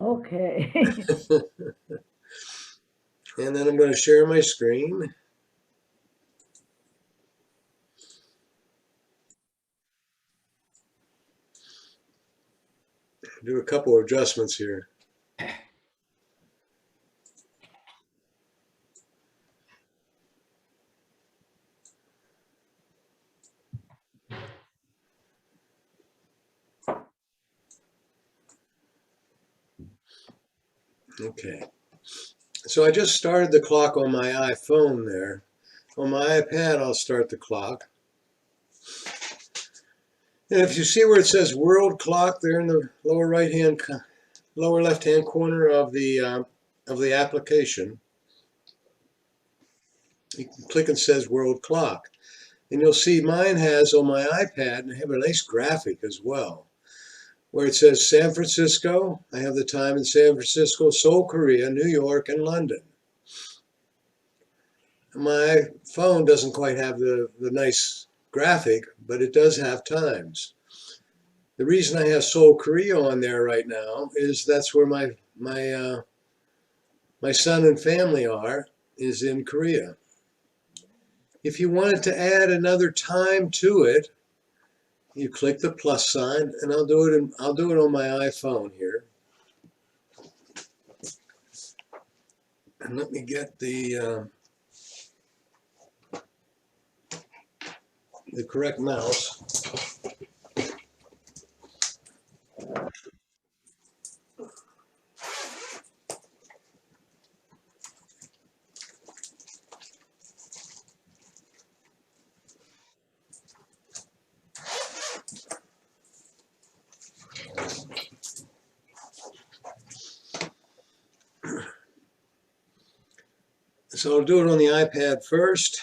Okay. And then I'm going to share my screen. Do a couple of adjustments here. Okay. So I just started the clock on my iPhone there. On my iPad, I'll start the clock. And if you see where it says World Clock there in the lower left-hand corner of the application, you can click and says World Clock. And you'll see mine has on my iPad, and I have a nice graphic as well, where it says San Francisco. I have the time in San Francisco, Seoul, Korea, New York, and London. My phone doesn't quite have the nice graphic, but it does have times. The reason I have Seoul, Korea on there right now is that's where my son and family are, is in Korea. If you wanted to add another time to it, you click the plus sign, and I'll do it on my iPhone here. And let me get the correct mouse. So I'll do it on the iPad first.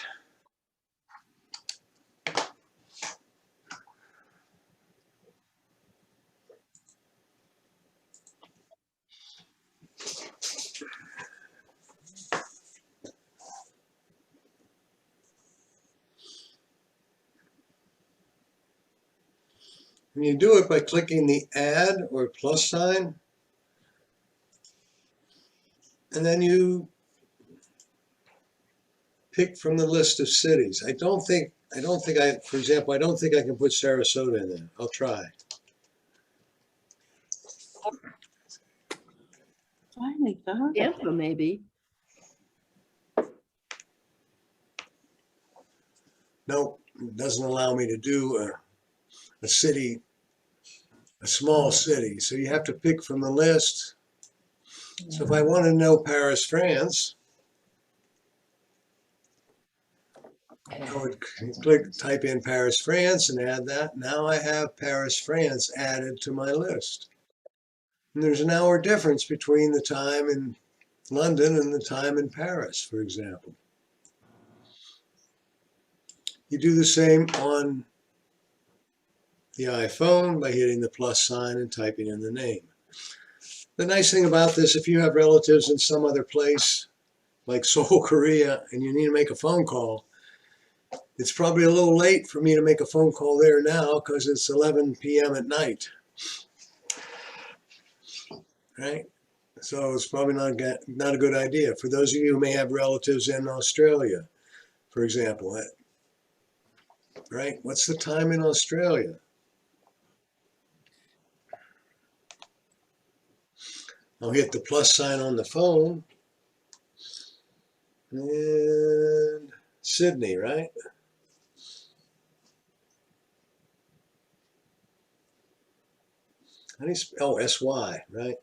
And you do it by clicking the add or plus sign, and then you pick from the list of cities. For example, I don't think I can put Sarasota in there. I'll try. Finally found it. Tampa, maybe. Nope, it doesn't allow me to do a city, a small city. So you have to pick from the list. So if I want to know Paris, France, I would type in Paris, France, and add that. Now I have Paris, France added to my list. And there's an hour difference between the time in London and the time in Paris, for example. You do the same on the iPhone by hitting the plus sign and typing in the name. The nice thing about this, if you have relatives in some other place, like Seoul, Korea, and you need to make a phone call, it's probably a little late for me to make a phone call there now because it's 11 p.m. at night, right? So it's probably not a good idea. For those of you who may have relatives in Australia, for example, right? What's the time in Australia? I'll hit the plus sign on the phone. And Sydney, right? How do you spell SY, right?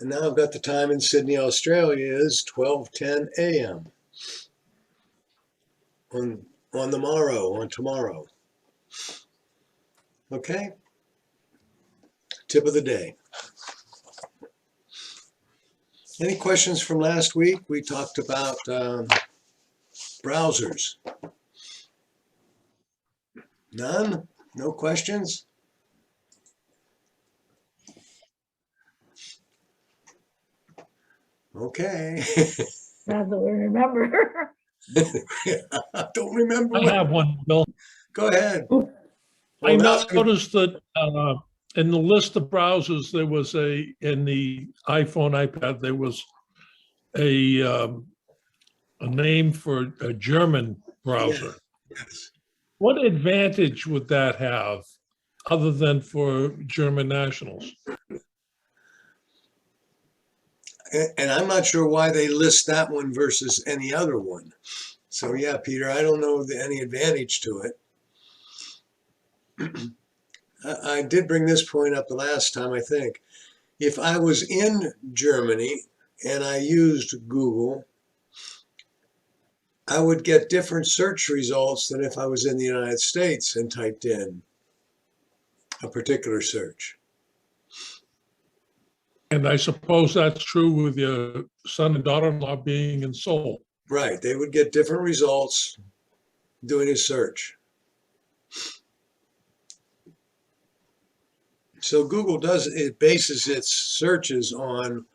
And now I've got the time in Sydney, Australia is 12:10 a.m. on tomorrow. Okay? Tip of the day. Any questions from last week? We talked about browsers. None? No questions? Okay. Not that we remember. I don't remember I what. have one, Bill. Go ahead. I Well, now it's noticed that in the list of browsers, there was in the iPhone, iPad, there was a name for a German browser. Yes. What advantage would that have other than for German nationals? And I'm not sure why they list that one versus any other one. So yeah, Peter, I don't know any advantage to it. I did bring this point up the last time, I think. If I was in Germany and I used Google, I would get different search results than if I was in the United States and typed in a particular search. And I suppose that's true with your son and daughter-in-law being in Seoul. Right, they would get different results doing a search. So Google bases its searches on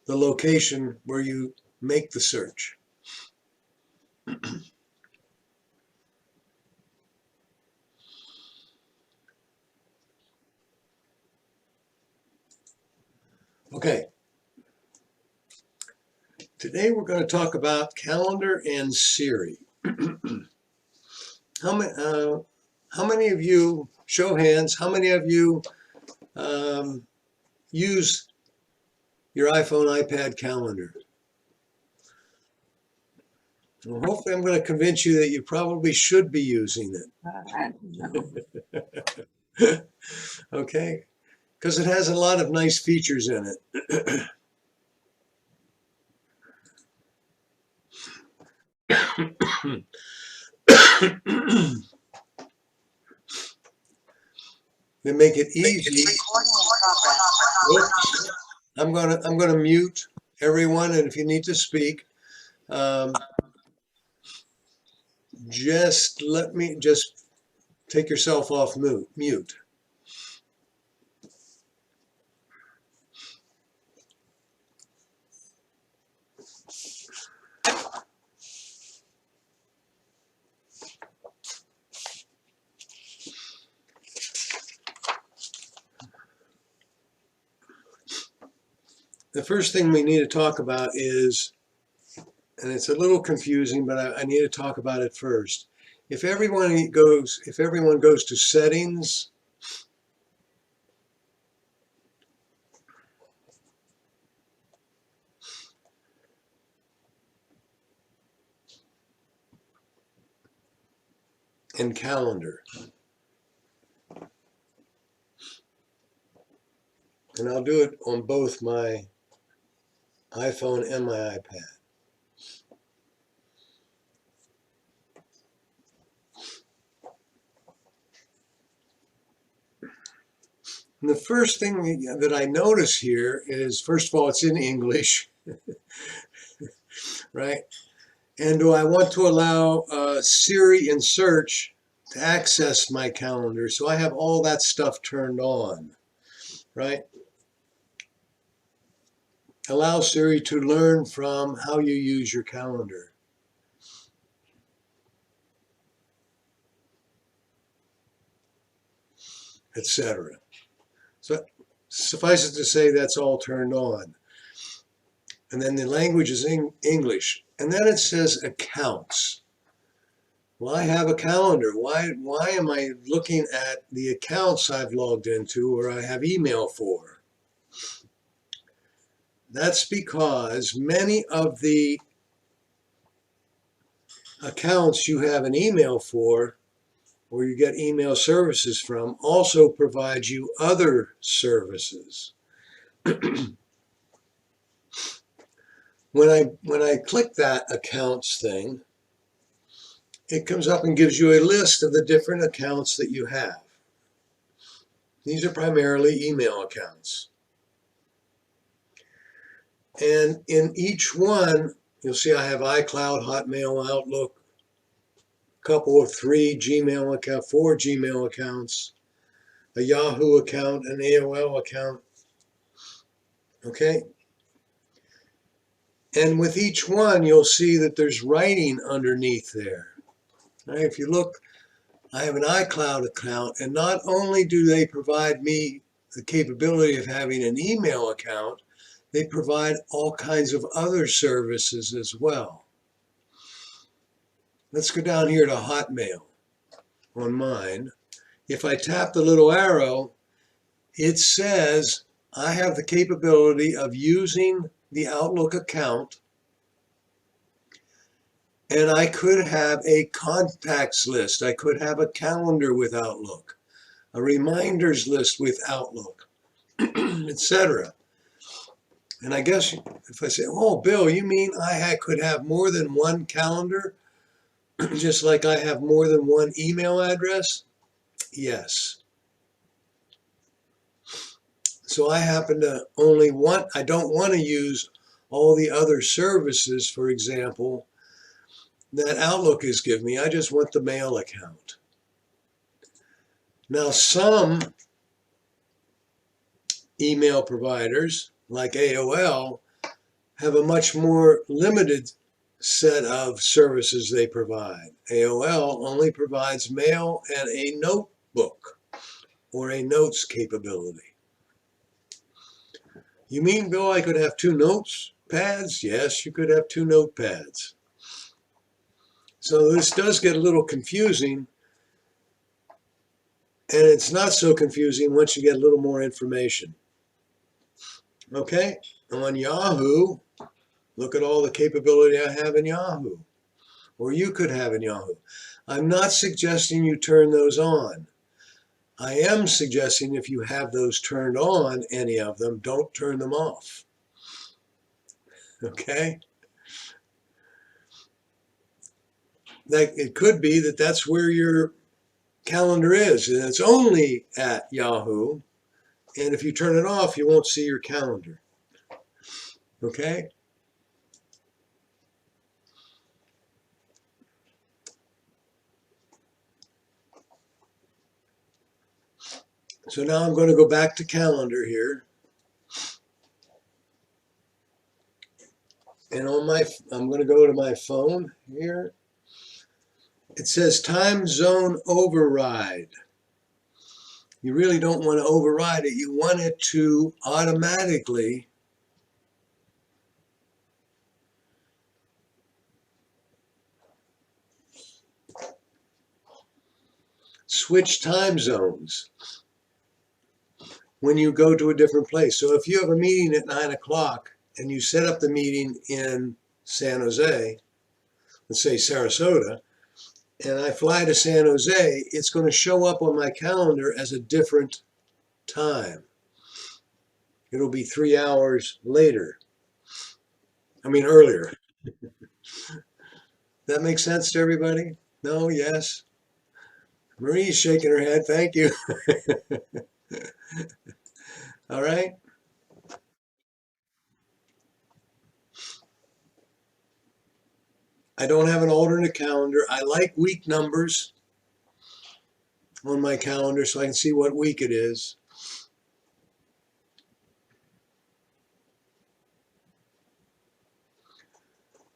the location where you make the search. Okay. Today we're going to talk about Calendar and Siri. How many of you, show hands, how many of you use your iPhone, iPad calendar? Well, hopefully I'm going to convince you that you probably should be using it. Okay? Because it has a lot of nice features in it. They make it easy. Oops. I'm gonna mute everyone, and if you need to speak, just take yourself off mute. The first thing we need to talk about is, and it's a little confusing, but I need to talk about it first. If everyone goes to settings, and calendar, and I'll do it on both my iPhone and my iPad. And the first thing that I notice here is, first of all, it's in English, right? And do I want to allow Siri and search to access my calendar? So I have all that stuff turned on, right? Allow Siri to learn from how you use your calendar. Etc. So suffice it to say that's all turned on. And then the language is English. And then it says accounts. Well, I have a calendar. Why am I looking at the accounts I've logged into or I have email for? That's because many of the accounts you have an email for or you get email services from also provide you other services. When I click that accounts thing, it comes up and gives you a list of the different accounts that you have. These are primarily email accounts. And in each one, you'll see I have iCloud, Hotmail, Outlook, a couple of 3 Gmail accounts, 4 Gmail accounts, a Yahoo account, an AOL account. Okay? And with each one, you'll see that there's writing underneath there. Right? If you look I have an iCloud account, and not only do they provide me the capability of having an email account, they provide all kinds of other services as well. Let's go down here to Hotmail on mine. If I tap the little arrow, it says I have the capability of using the Outlook account, and I could have a contacts list. I could have a calendar with Outlook, a reminders list with Outlook, etc. And I guess if I say, oh, Bill, you mean could have more than one calendar, just like I have more than one email address? Yes. So I happen to I don't want to use all the other services, for example, that Outlook has given me. I just want the mail account. Now, some email providers, like AOL, have a much more limited set of services they provide. AOL only provides mail and a notebook or a notes capability. You mean, Bill, I could have two notes pads? Yes, you could have two notepads. So this does get a little confusing, and it's not so confusing once you get a little more information. Okay, on Yahoo, look at all the capability I have in Yahoo, or you could have in Yahoo. I'm not suggesting you turn those on. I am suggesting if you have those turned on, any of them, don't turn them off. Okay? It could be that that's where your calendar is, and it's only at Yahoo. And if you turn it off, you won't see your calendar. Okay? So now I'm going to go back to calendar here. And I'm going to go to my phone here. It says time zone override. You really don't want to override it. You want it to automatically switch time zones when you go to a different place. So if you have a meeting at 9 o'clock and you set up the meeting in San Jose, let's say Sarasota, and I fly to San Jose, it's going to show up on my calendar as a different time. It'll be 3 hours later. Earlier. That makes sense to everybody? No? Yes? Marie's shaking her head. Thank you. All right. I don't have an alternate calendar. I like week numbers on my calendar so I can see what week it is.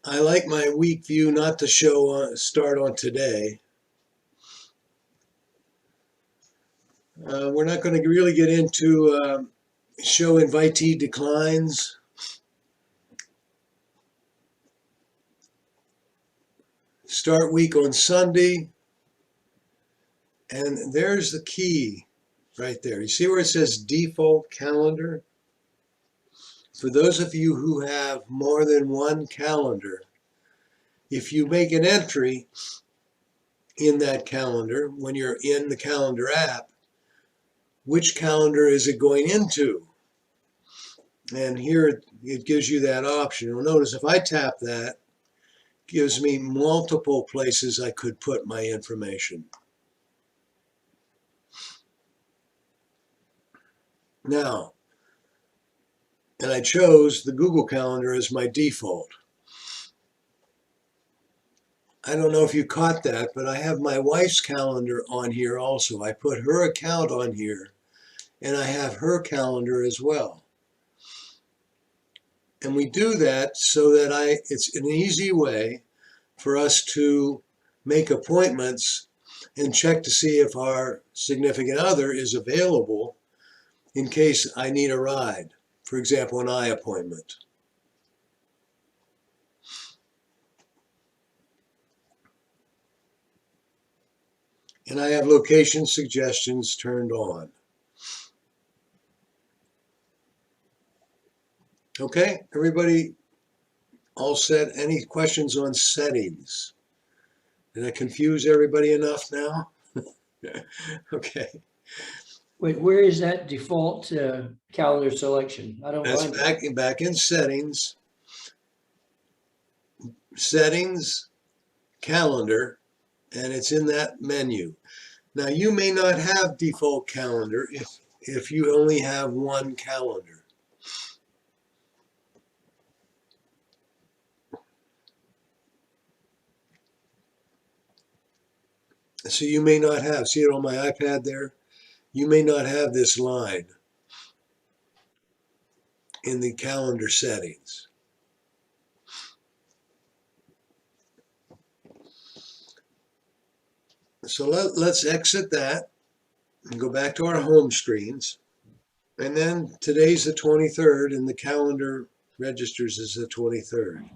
I like my week view not to start on today. We're not going to really get into show invitee declines. Start week on Sunday. And there's the key right there. You see where it says default calendar? For those of you who have more than one calendar, if you make an entry in that calendar, when you're in the calendar app, which calendar is it going into? And here it gives you that option. You'll notice if I tap that, it gives me multiple places I could put my information. Now, and I chose the Google Calendar as my default. I don't know if you caught that, but I have my wife's calendar on here also. I put her account on here, and I have her calendar as well. And we do that so that it's an easy way for us to make appointments and check to see if our significant other is available in case I need a ride. For example, an eye appointment. And I have location suggestions turned on. Okay, everybody all set? Any questions on settings? Did I confuse everybody enough now? Okay, Wait, where is that default calendar selection? I don't that's find it. back in settings. Settings, calendar, and it's in that menu. Now you may not have default calendar if you only have one calendar. So you may not have, see it on my iPad there? You may not have this line in the calendar settings. So let's exit that and go back to our home screens. And then today's the 23rd and the calendar registers as the 23rd.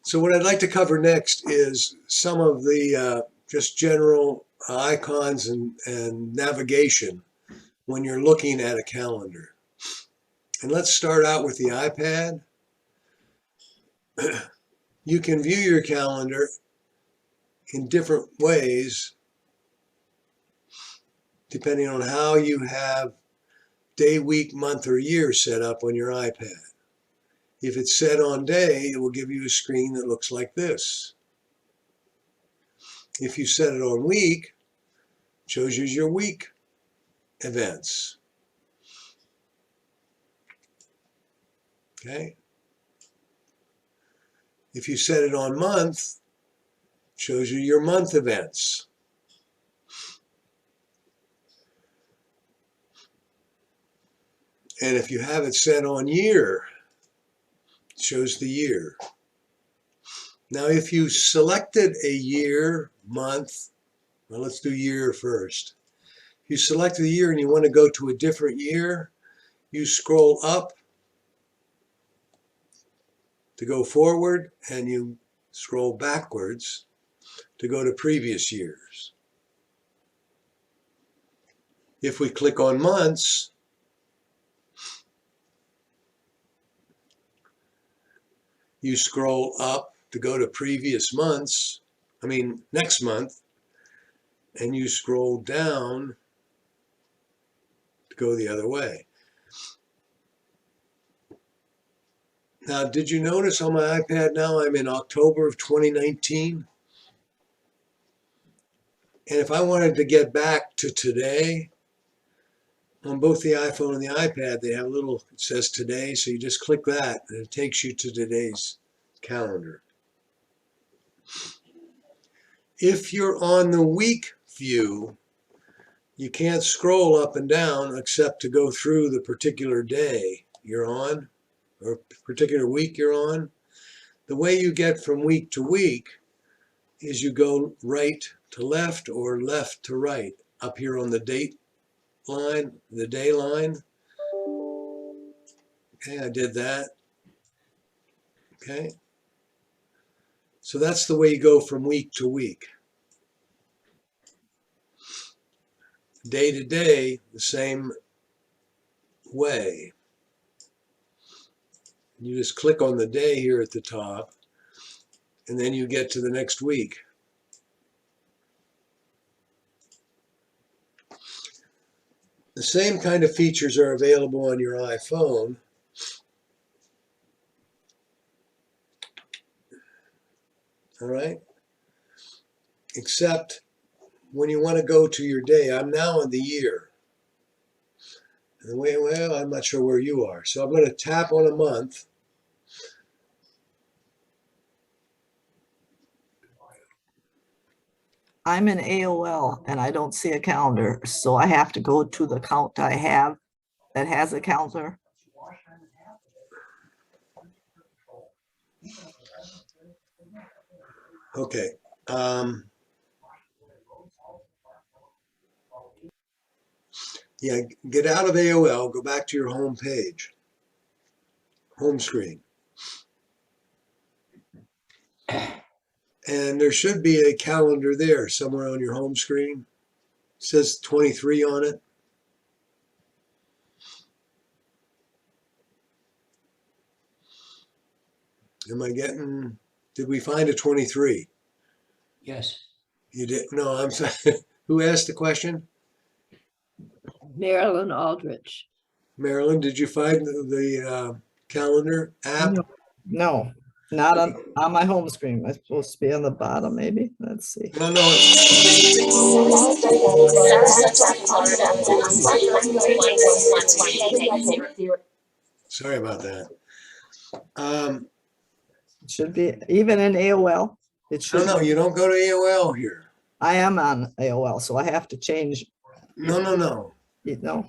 So what I'd like to cover next is some of the just general icons and navigation when you're looking at a calendar. And let's start out with the iPad. You can view your calendar in different ways depending on how you have day, week, month, or year set up on your iPad. If it's set on day, it will give you a screen that looks like this. If you set it on week, it shows you your week events. Okay. If you set it on month, it shows you your month events. And if you have it set on year, it shows the year. Now, if you selected a year, month, well, let's do year first. If you select the year and you want to go to a different year, you scroll up to go forward and you scroll backwards to go to previous years. If we click on months, you scroll up to go to previous months, next month, and you scroll down to go the other way. Now, did you notice on my iPad now I'm in October of 2019? And if I wanted to get back to today, on both the iPhone and the iPad, they have a little, it says today, so you just click that and it takes you to today's calendar. If you're on the week view, you can't scroll up and down except to go through the particular day you're on or particular week you're on. The way you get from week to week is you go right to left or left to right up here on the date line, the day line. Okay, I did that. Okay. So that's the way you go from week to week. Day to day, the same way. You just click on the day here at the top, and then you get to the next week. The same kind of features are available on your iPhone. All right? Except when you want to go to your day, I'm now in the year. And well, I'm not sure where you are. So I'm going to tap on a month. I'm in AOL and I don't see a calendar, so I have to go to the account I have that has a calendar. Okay. Yeah, get out of AOL, go back to your home page, home screen. And there should be a calendar there somewhere on your home screen. It says 23 on it. Did we find a 23? Yes. You did? No, I'm sorry. Who asked the question? Marilyn Aldrich. Marilyn, did you find the calendar app? No. No, not on my home screen. It's supposed to be on the bottom, maybe. Let's see. No, no. Sorry about that. It should be even in AOL. It No, should. no, you don't go to AOL here. I am on AOL, so I have to change. No, no, no. No.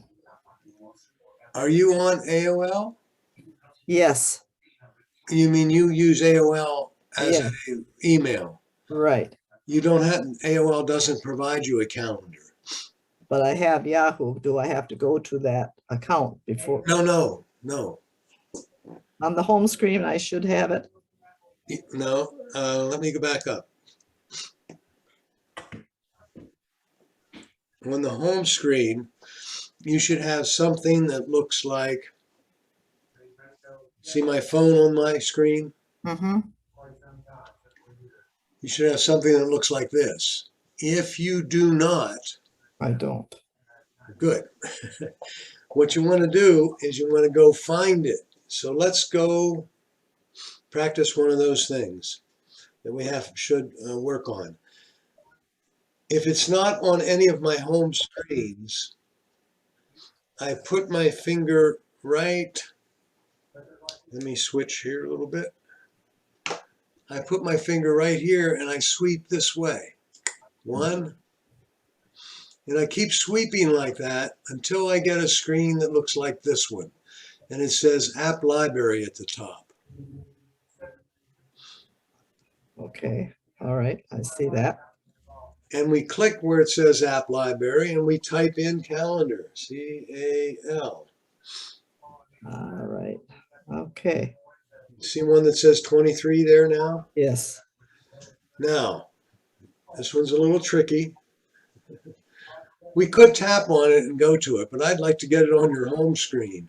Are you on AOL? Yes. You mean you use AOL as Yeah. an email? Right. You don't have, AOL doesn't provide you a calendar. But I have Yahoo. Do I have to go to that account before? No, no, no. On the home screen, I should have it. No, let me go back up. On the home screen, you should have something that looks like, see my phone on my screen? Mm-hmm. You should have something that looks like this. If you do not, I don't. good. What you want to do is you want to go find it. So let's go practice one of those things that we should work on. If it's not on any of my home screens, I put my finger right, let me switch here a little bit. I put my finger right here and I sweep this way. One, and I keep sweeping like that until I get a screen that looks like this one. And it says App Library at the top. Okay. All right. I see that. And we click where it says App Library and we type in calendar, C-A-L. All right. Okay. See one that says 23 there now? Yes. Now, this one's a little tricky. We could tap on it and go to it, but I'd like to get it on your home screen.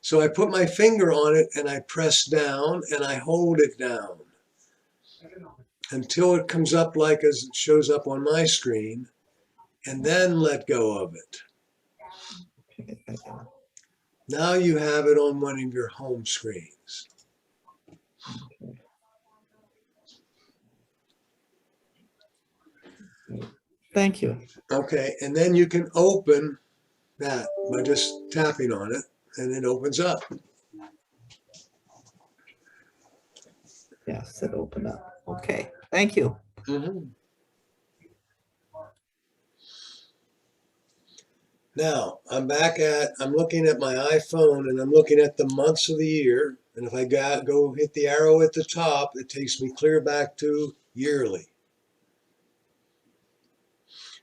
So I put my finger on it and I press down and I hold it down until it comes up like as it shows up on my screen, and then let go of it. Okay. Now you have it on one of your home screens. Thank you. Okay, and then you can open that by just tapping on it, and it opens up. Yes, it opened up. Okay. Thank you. Mhm. Now, I'm looking at my iPhone and I'm looking at the months of the year. And if I go hit the arrow at the top, it takes me clear back to yearly.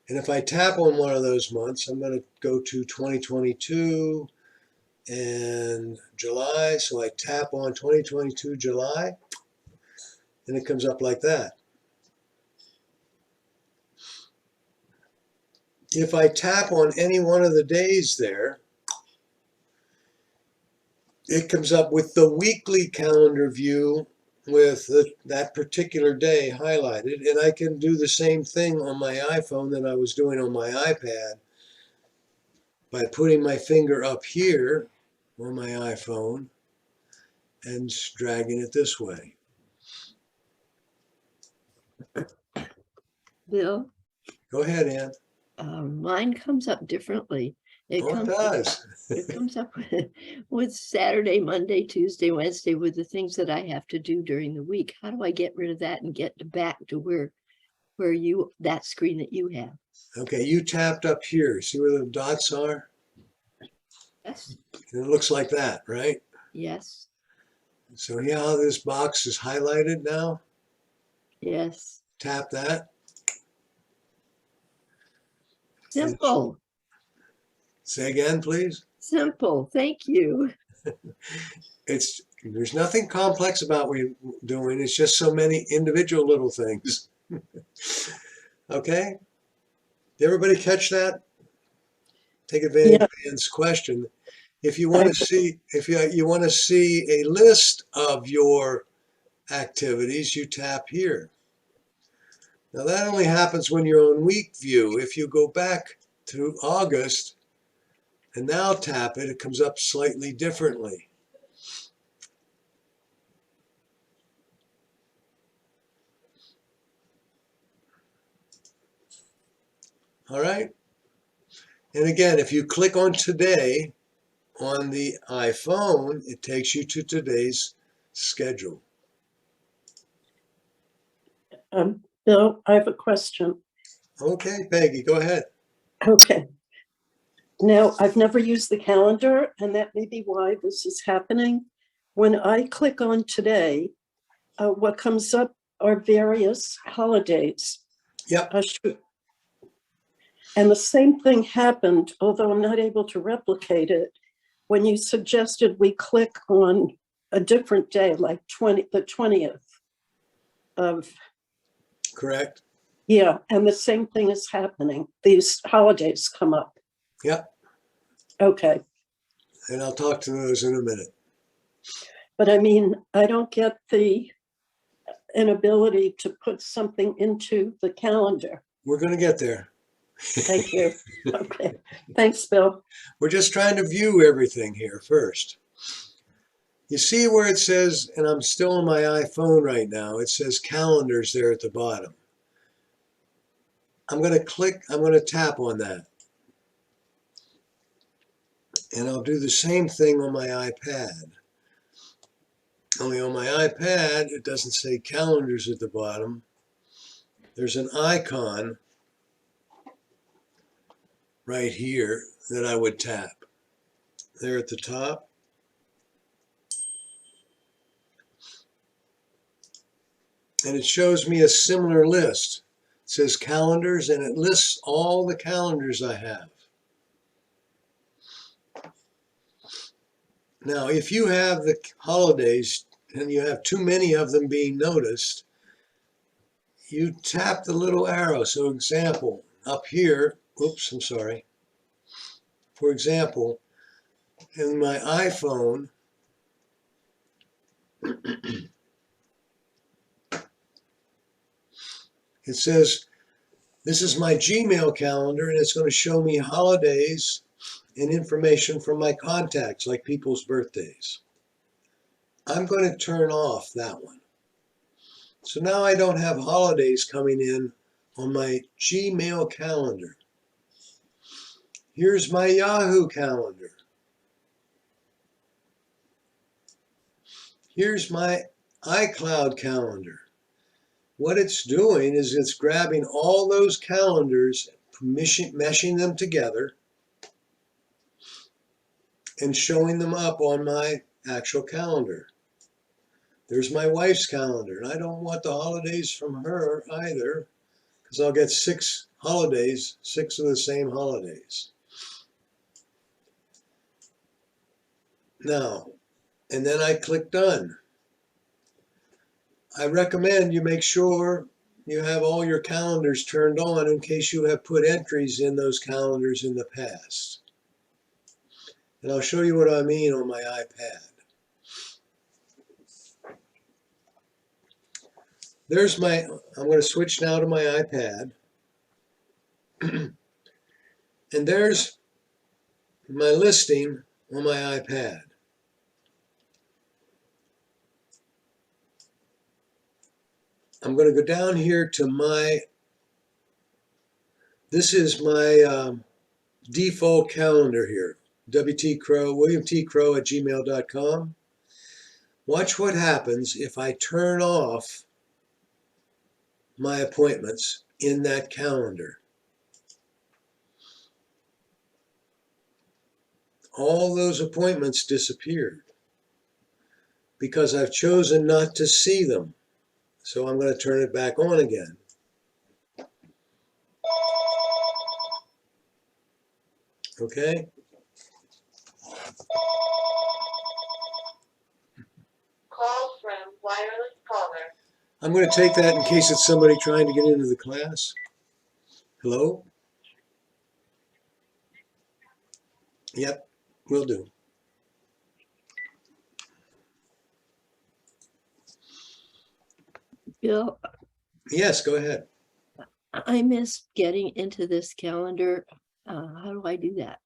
And if I tap on one of those months, I'm going to go to 2022 and July. So I tap on 2022 July, and it comes up like that. If I tap on any one of the days there, it comes up with the weekly calendar view with that particular day highlighted. And I can do the same thing on my iPhone that I was doing on my iPad by putting my finger up here on my iPhone and dragging it this way. Bill, Go ahead, Ann. mine comes up differently. It Oh, it comes does. it comes up with Saturday, Monday, Tuesday, Wednesday with the things that I have to do during the week. How do I get rid of that and get back to where that screen that you have? Okay, you tapped up here. See where the dots are? Yes. And it looks like that, right? Yes. So yeah, how this box is highlighted now? Yes. Tap that. Simple, Say again, please. simple. Thank you. There's nothing complex about what we're doing. It's just so many individual little things. Okay? Did everybody catch that? Take advantage of Ann's question. If you want to see, if you want to see a list of your activities, you tap here. Now that only happens when you're on week view. If you go back to August and now tap it, it comes up slightly differently. All right. And again, if you click on today on the iPhone, it takes you to today's schedule. Bill, I have a question. Okay, Peggy, go ahead. Okay. Now, I've never used the calendar, and that may be why this is happening. When I click on today, what comes up are various holidays. Yep. And the same thing happened, although I'm not able to replicate it, when you suggested we click on a different day, like the 20th of, Correct. yeah, and the same thing is happening. These holidays come up. Yep. Okay. And I'll talk to those in a minute. But I mean, I don't get the inability to put something into the calendar. We're going to get there. Thank you. Okay. Thanks, Bill. We're just trying to view everything here first. You see where it says, and I'm still on my iPhone right now, it says calendars there at the bottom. I'm going to tap on that. And I'll do the same thing on my iPad. Only on my iPad, it doesn't say calendars at the bottom. There's an icon right here that I would tap. There at the top. And it shows me a similar list. It says calendars, and it lists all the calendars I have. Now, if you have the holidays and you have too many of them being noticed, you tap the little arrow. So example, up here, oops, I'm sorry. For example, in my iPhone, it says, this is my Gmail calendar, and it's going to show me holidays and information from my contacts, like people's birthdays. I'm going to turn off that one. So now I don't have holidays coming in on my Gmail calendar. Here's my Yahoo calendar. Here's my iCloud calendar. What it's doing is it's grabbing all those calendars, meshing them together, and showing them up on my actual calendar. There's my wife's calendar, and I don't want the holidays from her either, because I'll get 6 holidays, 6 of the same holidays. Now, and then I click done. I recommend you make sure you have all your calendars turned on in case you have put entries in those calendars in the past. And I'll show you what I mean on my iPad. I'm going to switch now to my iPad. And there's my listing on my iPad. I'm going to go down here to this is my default calendar here. WilliamTCrow@gmail.com. Watch what happens if I turn off my appointments in that calendar. All those appointments disappeared because I've chosen not to see them. So I'm going to turn it back on again. Okay. Call from wireless caller. I'm going to take that in case it's somebody trying to get into the class. Hello? Yep, will do. Bill, Yes, go ahead. I miss getting into this calendar. How do I do that?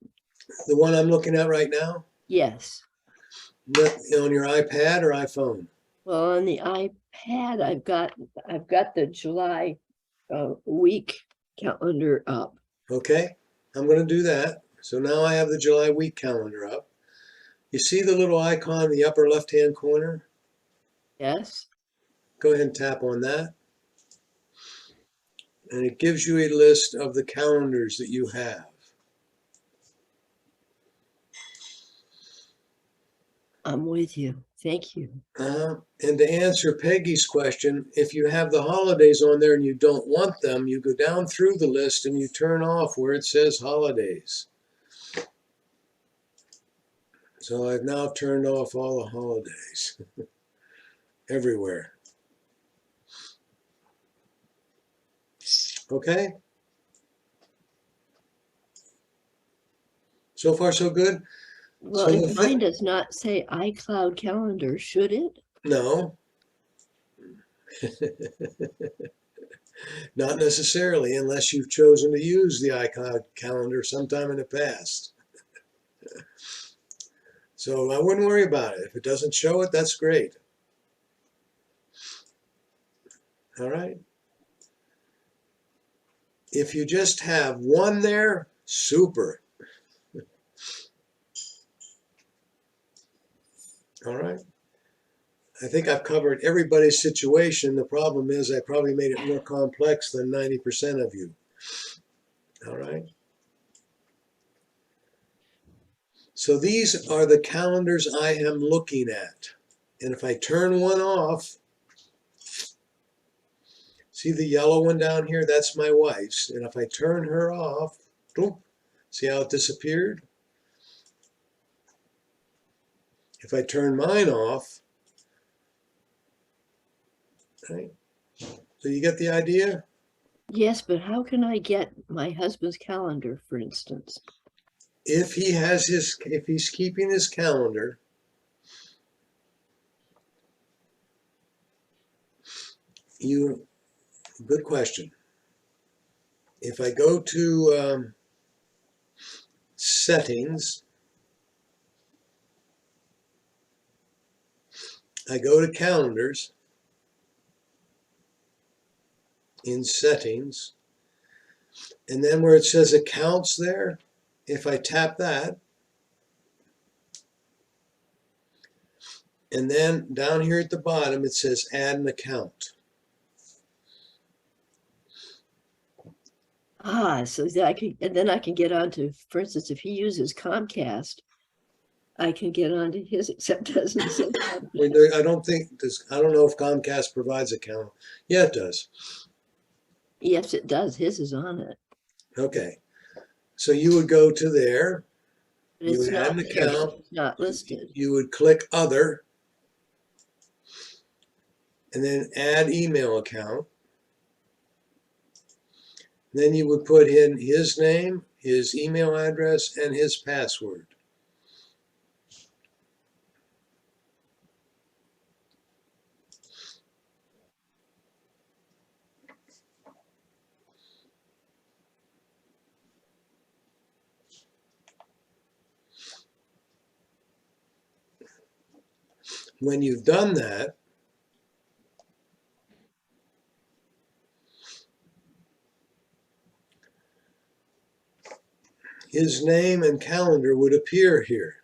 The one I'm looking at right now, Yes. on your iPad or iPhone? Well, on the iPad, I've got the July week calendar up. Okay, I'm going to do that. So now I have the July week calendar up. You see the little icon in the upper left-hand corner? Yes. Go ahead and tap on that. And it gives you a list of the calendars that you have. I'm with you. Thank you. And to answer Peggy's question, if you have the holidays on there and you don't want them, you go down through the list and you turn off where it says holidays. So I've now turned off all the holidays everywhere. Okay? So far, so good? Well, So if mine does not say iCloud calendar, should it? No. Not necessarily, unless you've chosen to use the iCloud calendar sometime in the past. So I wouldn't worry about it. If it doesn't show it, that's great. All right. If you just have one there, super. All right. I think I've covered everybody's situation. The problem is I probably made it more complex than 90% of you. All right. So these are the calendars I am looking at. And if I turn one off, see the yellow one down here? That's my wife's. And if I turn her off, boom, see how it disappeared? If I turn mine off, right? So you get the idea? Yes, but how can I get my husband's calendar, for instance? If he's keeping his calendar, good question. If I go to settings, I go to calendars, in settings, and then where it says accounts there, if I tap that, and then down here at the bottom it says add an account. So that I can, and then I can get onto, for instance, if he uses Comcast, I can get onto his, except doesn't say Comcast. I don't know if Comcast provides account. Yeah, it does. Yes, it does. His is on it. Okay. So you would go to there, But you it's would add not an there. account, It's not listed. you would click other, and then add email account. Then you would put in his name, his email address, and his password. When you've done that, his name and calendar would appear here.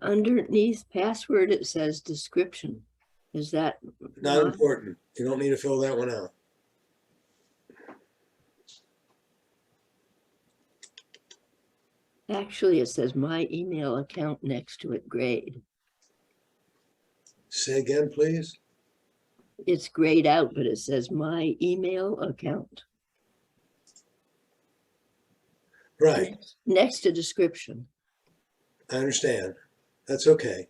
Underneath password, it says description. Is that Not why? important. You don't need to fill that one out. Actually, it says my email account next to it, grayed. Say again, please. It's grayed out, but it says my email account Right, next to description. I understand. That's okay.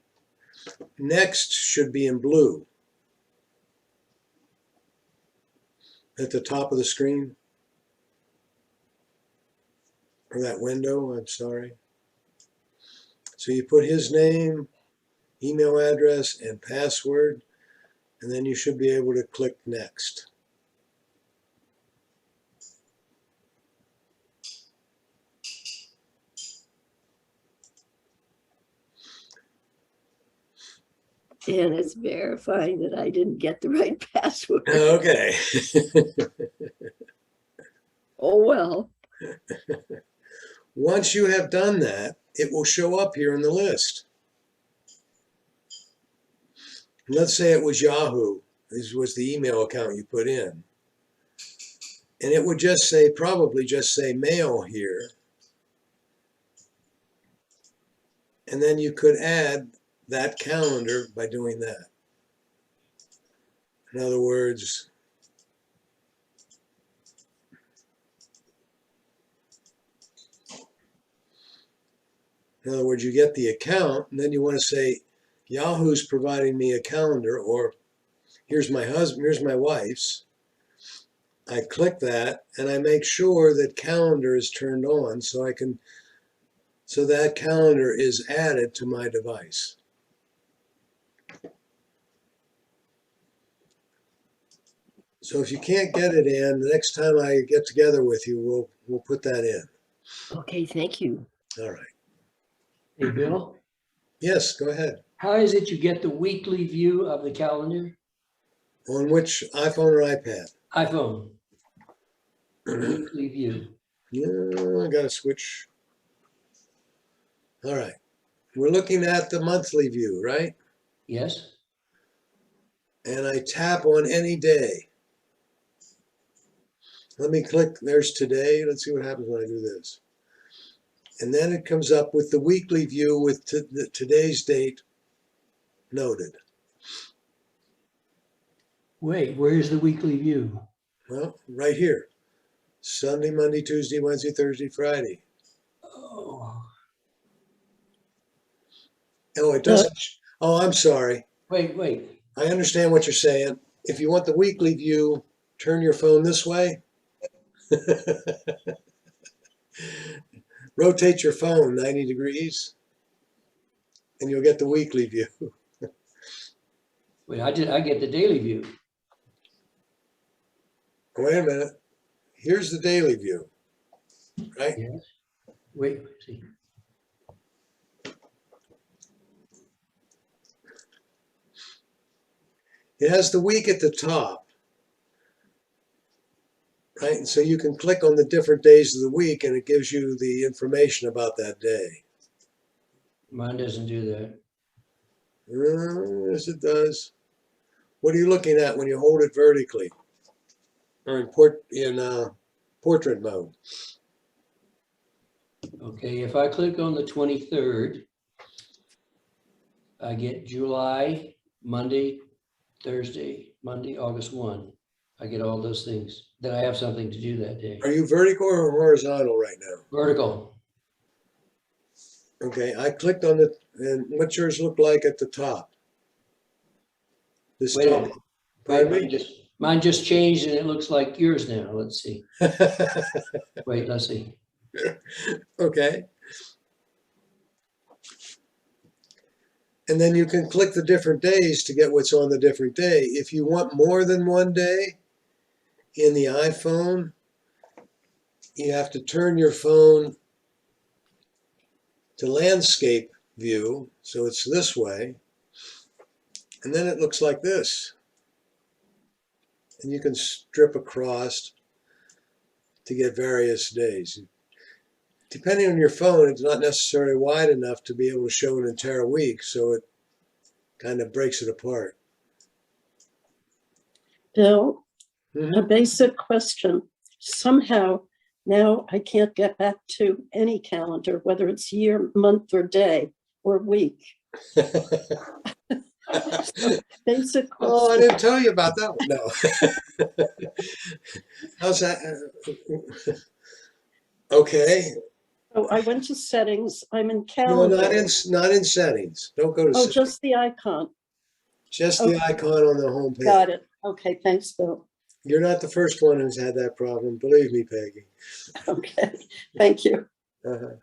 Next should be in blue. At the top of the screen. Or that window, I'm sorry. So you put his name, email address, and password, and then you should be able to click next. And it's verifying that I didn't get the right password. Okay. Oh, well. Once you have done that, it will show up here in the list. Let's say it was Yahoo. This was the email account you put in. And it would just say, probably just say mail here. And then you could add that calendar by doing that. In other words, you get the account, and then you want to say, Yahoo's providing me a calendar, or here's my husband, here's my wife's. I click that, and I make sure that calendar is turned on so that calendar is added to my device. So if you can't get it in, the next time I get together with you, we'll put that in. Okay, thank you. All right. Hey, Bill, Yes, go ahead. how is it you get the weekly view of the calendar? On which iPhone or iPad? iPhone. Weekly view. Yeah, I got to switch. All right. We're looking at the monthly view, right? Yes? And I tap on any day. Let me click, there's today. Let's see what happens when I do this. And then it comes up with the weekly view with today's date noted. Wait, where's the weekly view? Well, right here. Sunday, Monday, Tuesday, Wednesday, Thursday, Friday. Oh, Oh, it doesn't. Oh, I'm sorry. wait. I understand what you're saying. If you want the weekly view, turn your phone this way. Rotate your phone 90 degrees and you'll get the weekly view. Wait, I get the daily view. Wait a minute. Here's the daily view, right? Yes. Wait, see. It has the week at the top, right? And so you can click on the different days of the week and it gives you the information about that day. Mine doesn't do that. Yes, it does. What are you looking at when you hold it vertically or in portrait mode? Okay, if I click on the 23rd, I get July, Monday, Thursday, Monday, August 1. I get all those things. Then I have something to do that day. Are you vertical or horizontal right now? Vertical. Okay, I clicked on it, and what yours look like at the top? This Wait a top. minute. Pardon Wait, me? mine just changed and it looks like yours now. Let's see. Wait, let's see. Okay. And then you can click the different days to get what's on the different day. If you want more than one day in the iPhone, you have to turn your phone to landscape view, so it's this way, and then it looks like this. And you can strip across to get various days. Depending on your phone, it's not necessarily wide enough to be able to show an entire week, so it kind of breaks it apart. Bill, Mhm. a basic question. Somehow Now I can't get back to any calendar, whether it's year, month, or day, or week. Basic Oh, I question. didn't tell you about that one. No. How's that? Okay. So I went to settings. I'm in No, calendar. not in settings. Don't go to Oh, settings. just the icon. Just the Okay. icon on the home page. Got it. Okay, thanks, Bill. You're not the first one who's had that problem. Believe me, Peggy. Okay, thank you. Uh-huh.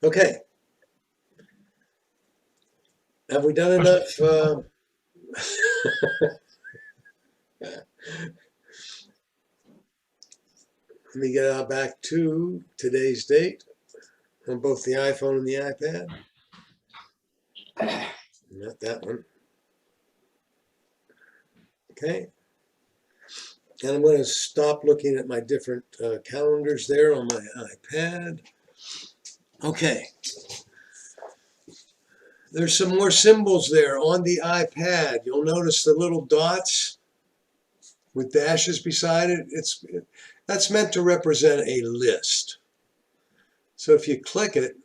Okay. Have we done enough? Let me get back to today's date on both the iPhone and the iPad. Not that one. Okay. And I'm going to stop looking at my different calendars there on my iPad. Okay. There's some more symbols there on the iPad. You'll notice the little dots with dashes beside it. That's meant to represent a list. So if you click it,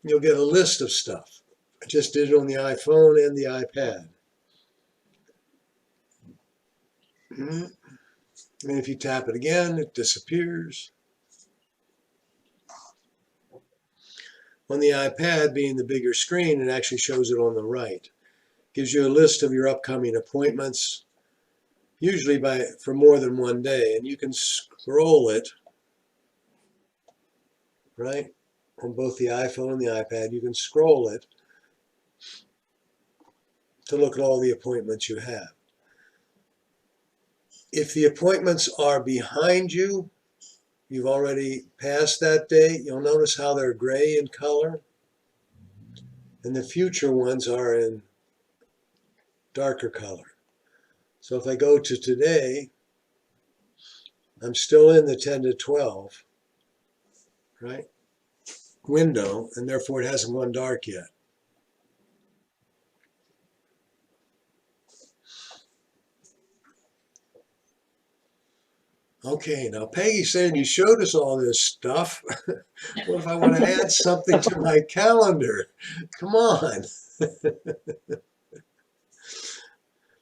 you'll get a list of stuff. I just did it on the iPhone and the iPad. And if you tap it again, it disappears. On the iPad, being the bigger screen, it actually shows it on the right. Gives you a list of your upcoming appointments, usually for more than one day, and you can scroll it, right? On both the iPhone and the iPad, you can scroll it to look at all the appointments you have. If the appointments are behind you, you've already passed that date, you'll notice how they're gray in color. And the future ones are in darker color. So if I go to today, I'm still in the 10 to 12, right, window, and therefore it hasn't gone dark yet. Okay, now Peggy said you showed us all this stuff. What if I want to add something to my calendar? Come on.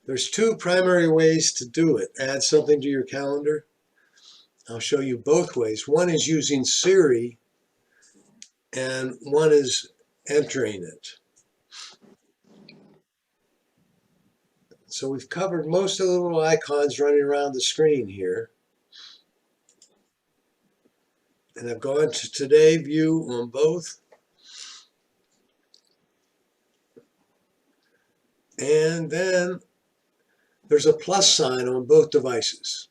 There's two primary ways to do it. Add something to your calendar. I'll show you both ways. One is using Siri, and one is entering it. So we've covered most of the little icons running around the screen here. And I've gone to Today View on both. And then there's a plus sign on both devices.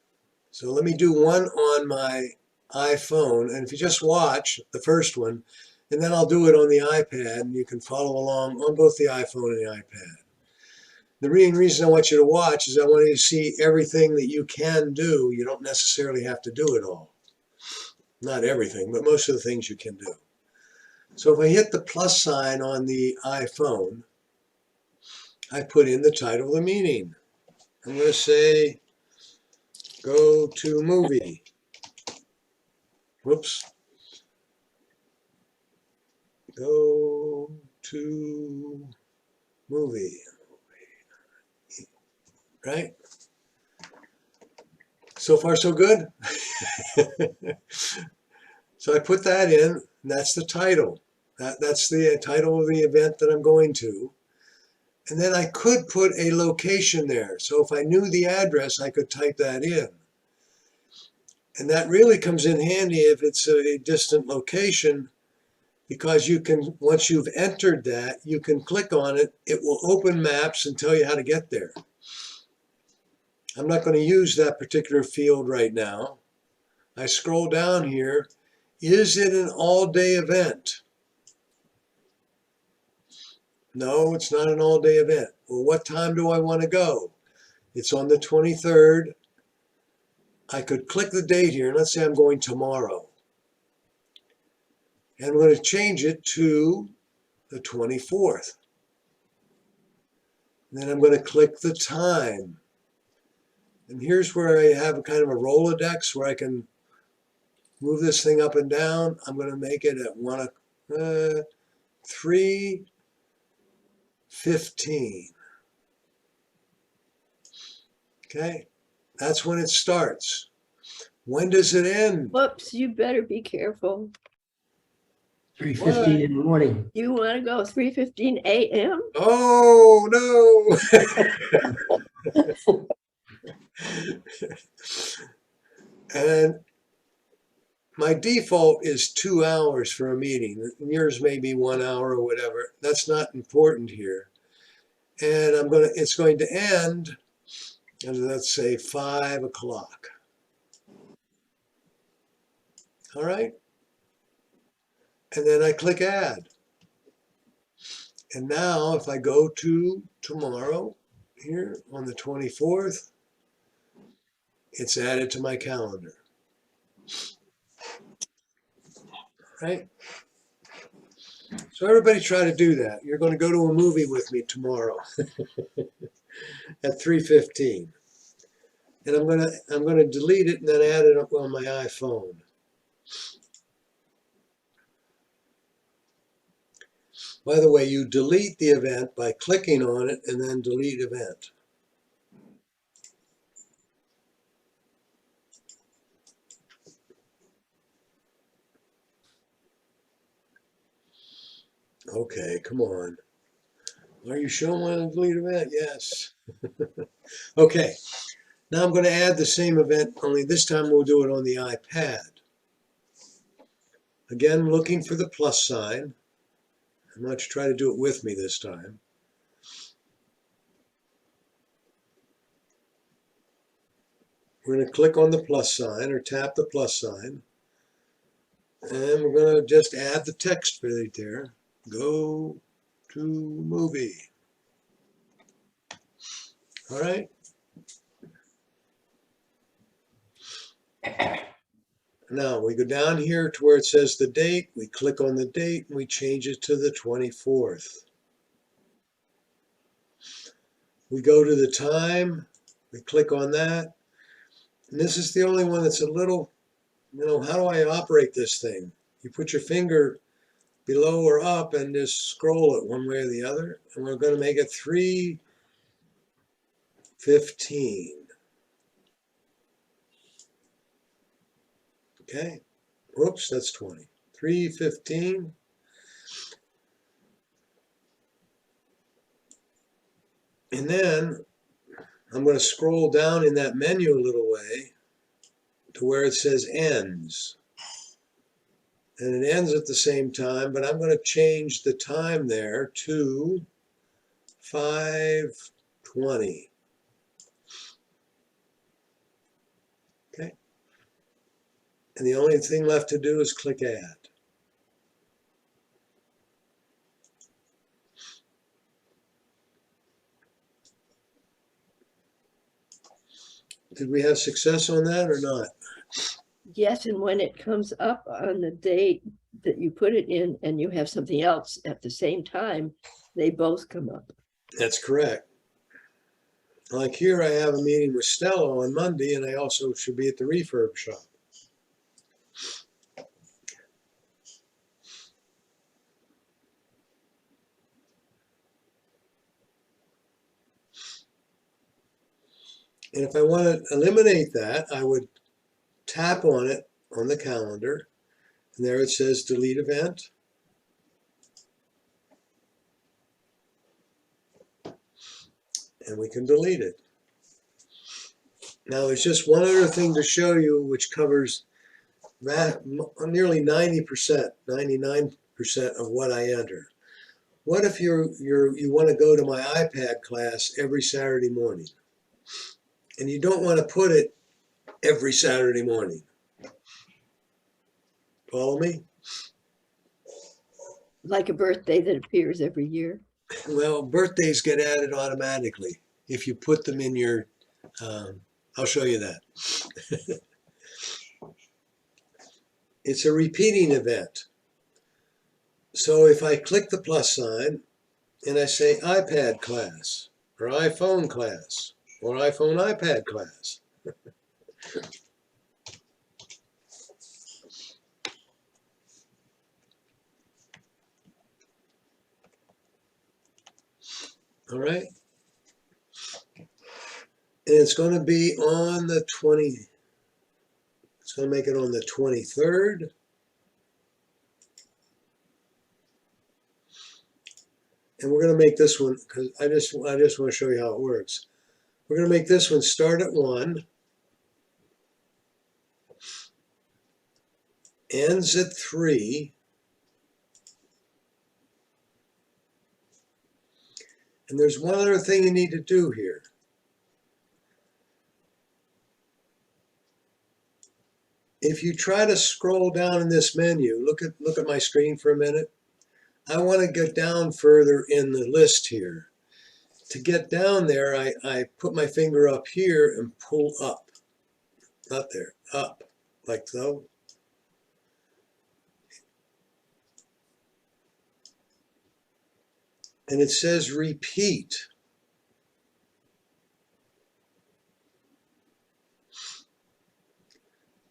So let me do one on my iPhone. And if you just watch the first one, and then I'll do it on the iPad, and you can follow along on both the iPhone and the iPad. The main reason I want you to watch is I want you to see everything that you can do. You don't necessarily have to do it all. Not everything, but most of the things you can do. So if I hit the plus sign on the iPhone, I put in the title of the meeting. I'm going to say, go to movie. Whoops. Go to movie. Right? So far, so good. So I put that in, and that's the title. That's the title of the event that I'm going to. And then I could put a location there. So if I knew the address, I could type that in. And that really comes in handy if it's a distant location, because you can, once you've entered that, you can click on it. It will open maps and tell you how to get there. I'm not going to use that particular field right now. I scroll down here. Is it an all-day event? No, it's not an all-day event. Well, what time do I want to go? It's on the 23rd. I could click the date here, and let's say I'm going tomorrow. And I'm going to change it to the 24th. And then I'm going to click the time. And here's where I have a kind of a Rolodex where I can move this thing up and down. I'm going to make it at 3:15. Okay, that's when it starts. When does it end? Whoops, you better be careful. 3:15 in the morning. You want to go 3:15 a.m.? Oh, no. And my default is 2 hours for a meeting. Yours may be 1 hour or whatever. That's not important here. And it's going to end, and let's say 5 o'clock. All right. And then I click add. And now if I go to tomorrow here on the 24th, it's added to my calendar. Right? So everybody try to do that. You're going to go to a movie with me tomorrow at 3:15. And I'm going to delete it and then add it up on my iPhone. By the way, you delete the event by clicking on it and then delete event. Okay, come on. Are you sure I want to delete event? Yes. Okay, now I'm going to add the same event, only this time we'll do it on the iPad. Again, looking for the plus sign. I'm going to try to do it with me this time. We're going to click on the plus sign or tap the plus sign. And we're going to just add the text right there. Go to movie. All right. Now we go down here to where it says the date. We click on the date and we change it to the 24th. We go to the time. We click on that. And this is the only one that's a little, how do I operate this thing? You put your finger below or up and just scroll it one way or the other. And we're going to make it 3:15. Okay. Whoops, that's 20. 3:15. And then I'm going to scroll down in that menu a little way to where it says ends. And it ends at the same time, but I'm going to change the time there to 5:20. Okay. And the only thing left to do is click add. Did we have success on that or not? Yes, and when it comes up on the date that you put it in and you have something else at the same time, they both come up. That's correct. Like here, I have a meeting with Stella on Monday, and I also should be at the refurb shop. And if I want to eliminate that, I would tap on it on the calendar, and there it says delete event. And we can delete it. Now there's just one other thing to show you which covers that nearly 90%, 99% of what I enter. What if you want to go to my iPad class every Saturday morning? And you don't want to put it every Saturday morning. Follow me? Like a birthday that appears every year. Well, birthdays get added automatically if you put them in your, I'll show you that. It's a repeating event. So if I click the plus sign and I say iPad class or iPhone class or iPhone iPad class, All right. And it's going to be on the 20. It's going to make it on the 23rd. And we're going to make this one, because I just want to show you how it works. We're going to make this one start at 1, ends at 3, and there's one other thing you need to do here. If you try to scroll down in this menu, look at my screen for a minute. I want to get down further in the list here. To get down there, I put my finger up here and pull up. Not there, up, like so. And it says repeat.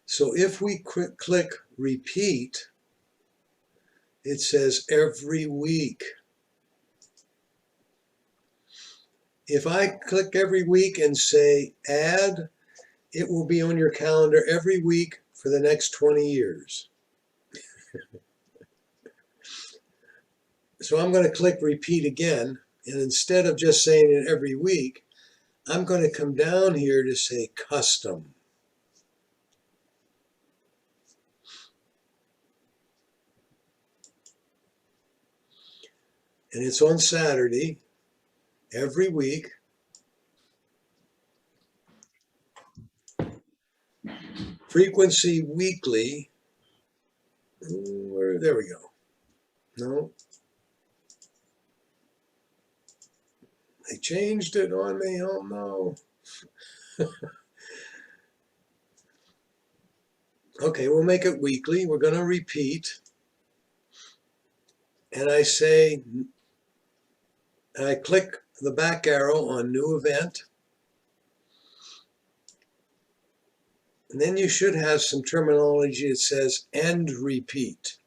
So if we click repeat, it says every week. If I click every week and say add, it will be on your calendar every week for the next 20 years. So I'm going to click repeat again, and instead of just saying it every week, I'm going to come down here to say custom. And it's on Saturday, every week. Frequency weekly. There we go. No. They changed it on me. Oh no. Okay, we'll make it weekly. We're going to repeat. And I say, I click the back arrow on new event. And then you should have some terminology that says end repeat.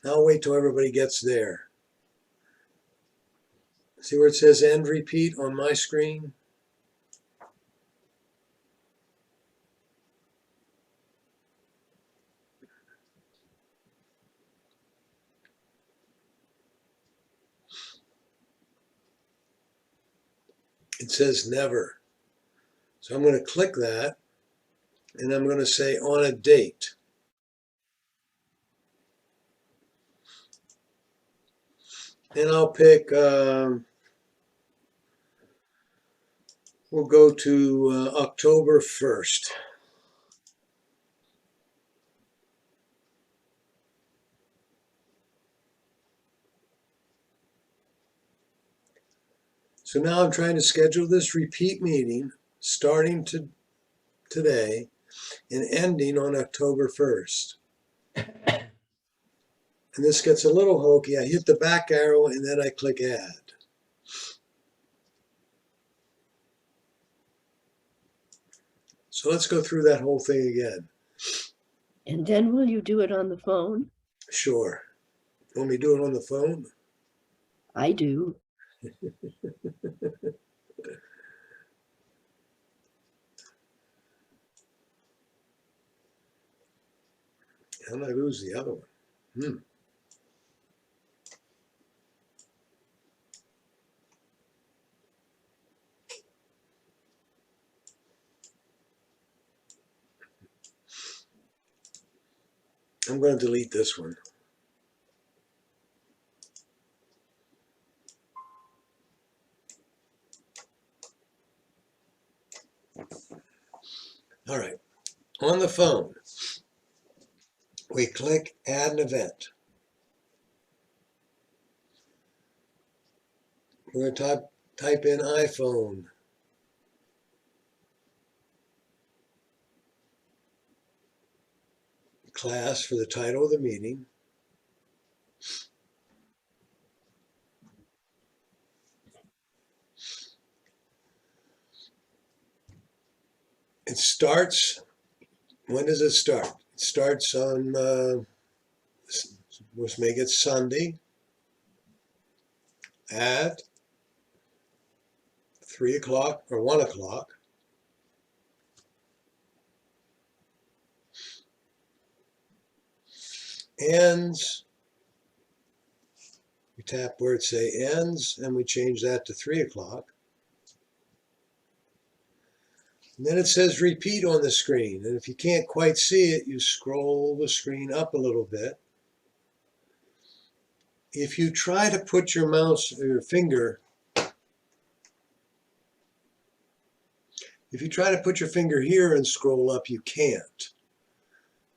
Now I'll wait till everybody gets there. See where it says end repeat on my screen? It says never. So I'm going to click that and I'm going to say on a date. And I'll pick, we'll go to October 1st. So now I'm trying to schedule this repeat meeting starting today and ending on October 1st. And this gets a little hokey. I hit the back arrow and then I click add. So let's go through that whole thing again. And then will you do it on the phone? Sure. Want me to do it on the phone? I do. How did I lose the other one? I'm going to delete this one. All right. On the phone, we click add an event. We're going to type in iPhone. Class for the title of the meeting. It starts, when does it start? It starts on, let's make it Sunday at 3 o'clock or 1 o'clock. Ends, we tap where it say ends and we change that to 3 o'clock. And then it says repeat on the screen. And if you can't quite see it, you scroll the screen up a little bit. If you try to put your mouse or your finger, if you try to put your finger here and scroll up, you can't.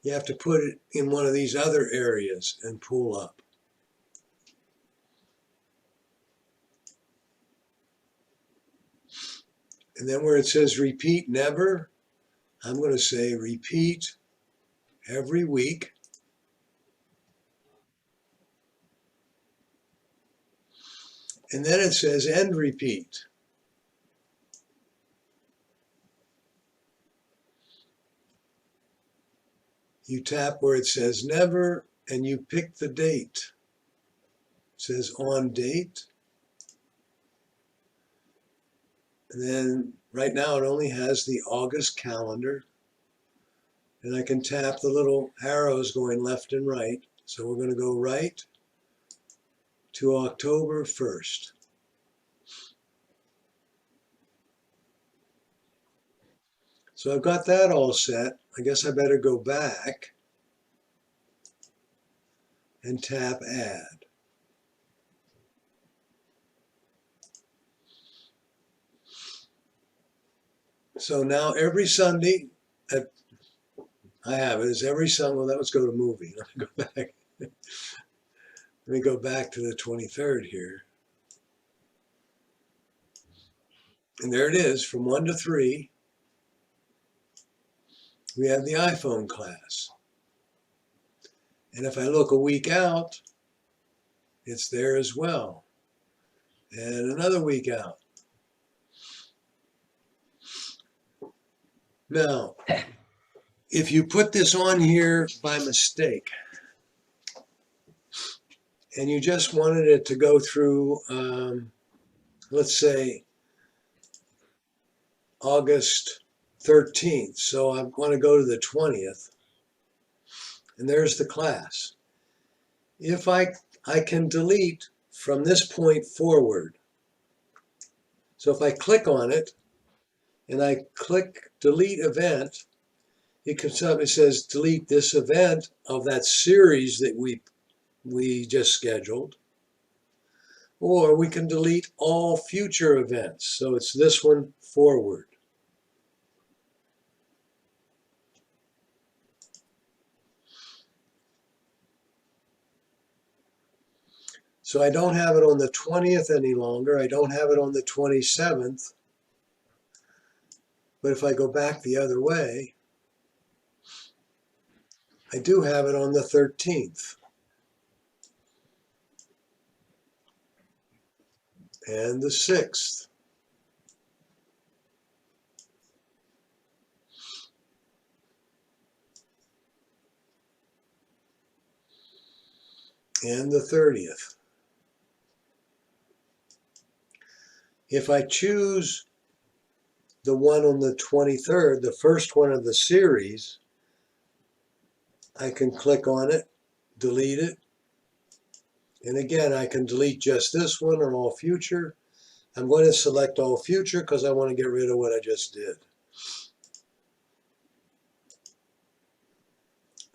You have to put it in one of these other areas and pull up. And then where it says repeat never, I'm going to say repeat every week. And then it says end repeat. You tap where it says never and you pick the date. It says on date. And then right now it only has the August calendar. And I can tap the little arrows going left and right. So we're going to go right to October 1st. So I've got that all set. I guess I better go back and tap add. So now every Sunday, I have it is every Sunday. Well, let's go to movie. Let me go back. Let me go back to the 23rd here. And there it is, from 1 to 3. We have the iPhone class. And if I look a week out, it's there as well. And another week out. Now, if you put this on here by mistake, and you just wanted it to go through, let's say, August 13th. So I want to go to the 20th. And there's the class. If I can delete from this point forward. So if I click on it and I click delete event, it comes up, it says delete this event of that series that we just scheduled. Or we can delete all future events. So it's this one forward. So I don't have it on the 20th any longer. I don't have it on the 27th. But if I go back the other way, I do have it on the 13th. And the 6th. And the 30th. If I choose the one on the 23rd, the first one of the series, I can click on it, delete it. And again, I can delete just this one or all future. I'm going to select all future because I want to get rid of what I just did.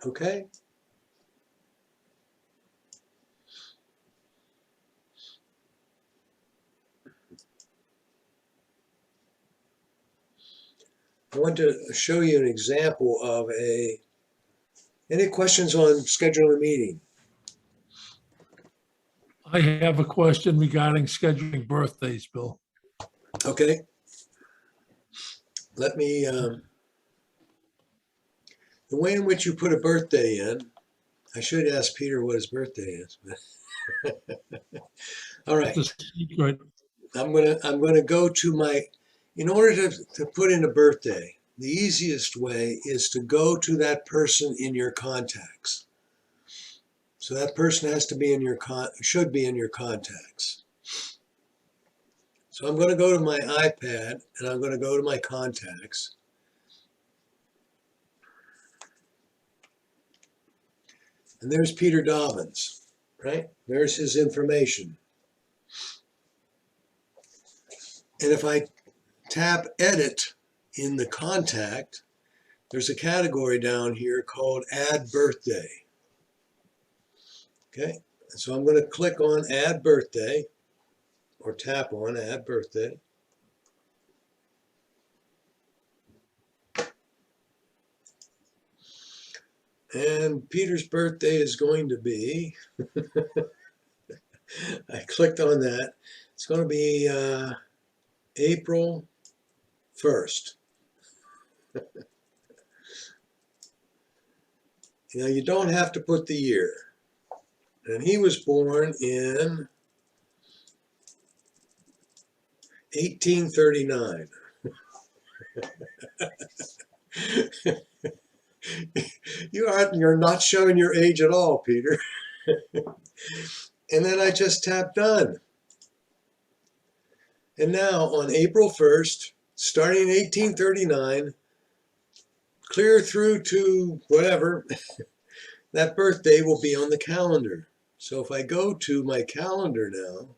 Okay. I want to show you an example of any questions on scheduling a meeting? I have a question regarding scheduling birthdays, Bill. Okay. Let me, the way in which you put a birthday in, I should ask Peter what his birthday is. All right. It's a secret. I'm gonna go to my, in order to put in a birthday, the easiest way is to go to that person in your contacts. So that person has to be in your should be in your contacts. So I'm going to go to my iPad and I'm going to go to my contacts. And there's Peter Dobbins, right? There's his information. And if I tap edit in the contact, there's a category down here called add birthday. Okay, so I'm going to click on add birthday or tap on add birthday. And Peter's birthday is going to be, I clicked on that, it's going to be April 1st. Now you don't have to put the year. And he was born in 1839. You're not showing your age at all, Peter. And then I just tap done. And now on April 1st, starting in 1839, clear through to whatever, that birthday will be on the calendar. So if I go to my calendar now,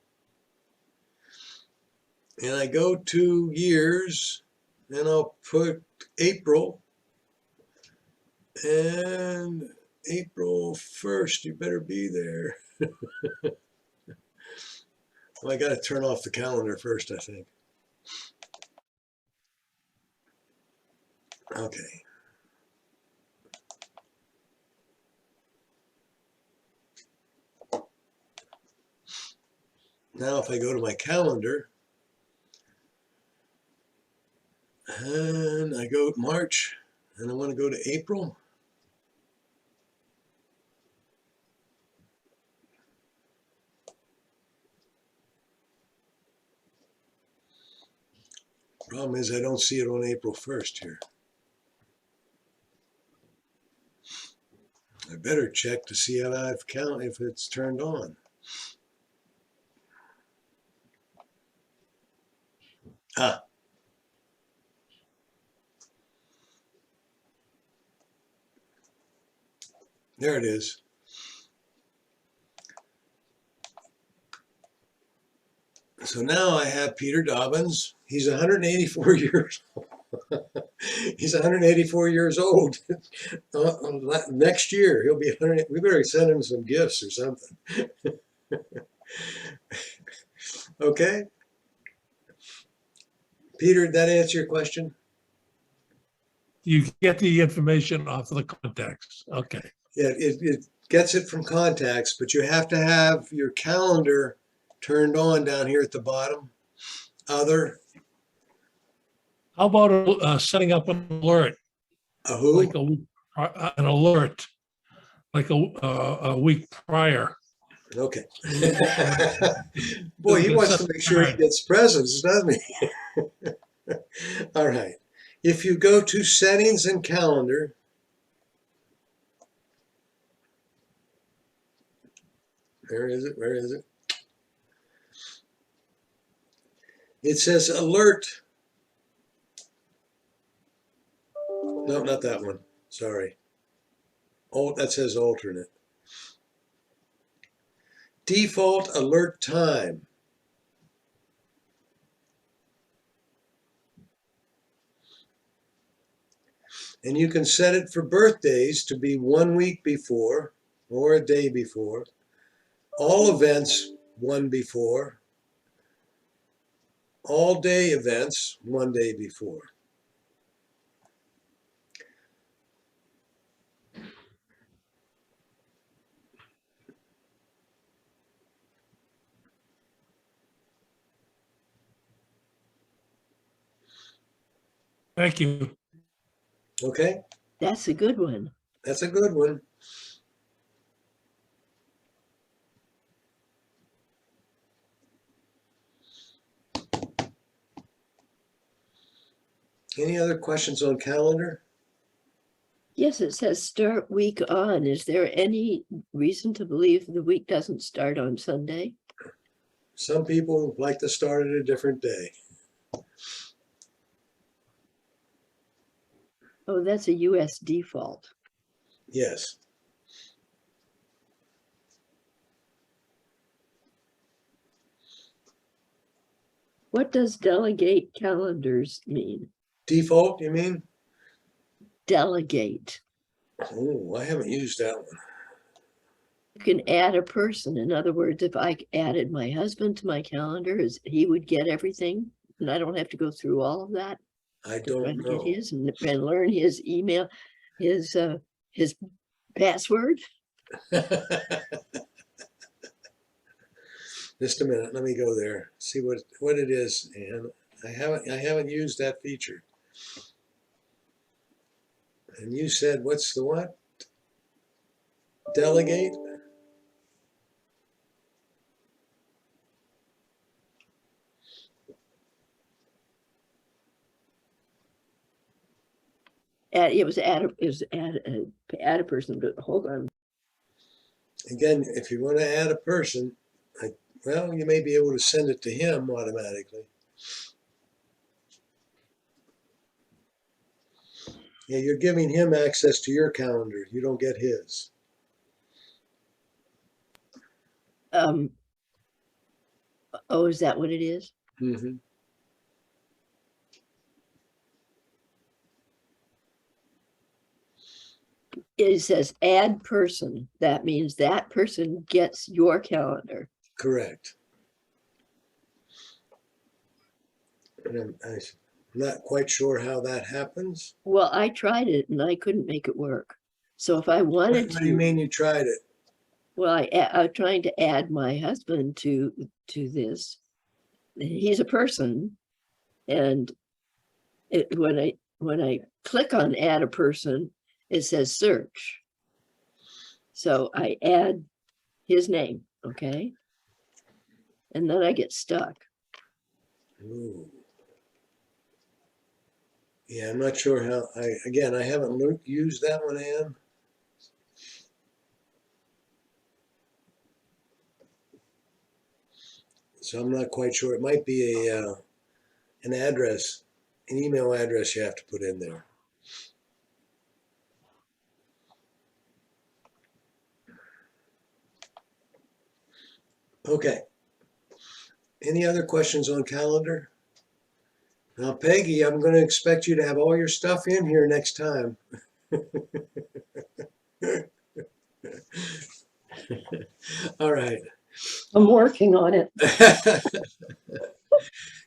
and I go to years, and I'll put April, and April 1st, you better be there. Well, I got to turn off the calendar first, I think. Okay. Now if I go to my calendar, and I go March, and I want to go to April. Problem is I don't see it on April 1st here. I better check to see how I've counted if it's turned on. Ah. There it is. So now I have Peter Dobbins. He's 184 years old. He's 184 years old. Next year he'll be 100. We better send him some gifts or something. Okay. Peter, did that answer your question? You get the information off of the contacts. Okay. Yeah, it gets it from contacts, but you have to have your calendar turned on down here at the bottom. Other. How about setting up an alert, A who? like an alert, like a week prior? Okay. Boy, he wants to make sure he gets presents, doesn't he? All right. If you go to settings and calendar, where is it? Where is it? It says alert. No, not that one. Sorry. Oh, that says alternate. Default alert time. And you can set it for birthdays to be 1 week before or a day before. All events 1 before. All day events 1 day before. Thank you. Okay, That's a good one. that's a good one. Any other questions on calendar? Yes, it says start week on. Is there any reason to believe the week doesn't start on Sunday? Some people like to start at a different day. Oh, that's a US default. Yes. What does delegate calendars mean? Default, you mean? Delegate. Oh, I haven't used that one. You can add a person. In other words, if I added my husband to my calendar, he would get everything, and I don't have to go through all of that I to try don't to get know. his and learn his email, his password. Just a minute, let me go there. See what it is, and I haven't used that feature. And you said what's the what? Delegate? It was add a person. But hold on. Again, if you want to add a person, well, you may be able to send it to him automatically. Yeah, you're giving him access to your calendar. You don't get his. Oh, is that what it is? Mm-hmm. It says add person. That means that person gets your calendar. Correct. And I'm not quite sure how that happens. Well, I tried it and I couldn't make it work. So if I wanted What do you to, mean you tried it? well, I'm trying to add my husband to this. He's a person, and when I click on add a person, it says search. So I add his name, okay, and then I get stuck. Ooh. Yeah, I'm not sure how. I haven't used that one, Ann. So I'm not quite sure. It might be an address, an email address you have to put in there. Okay. Any other questions on calendar? Now, Peggy, I'm going to expect you to have all your stuff in here next time. All right. I'm working on it.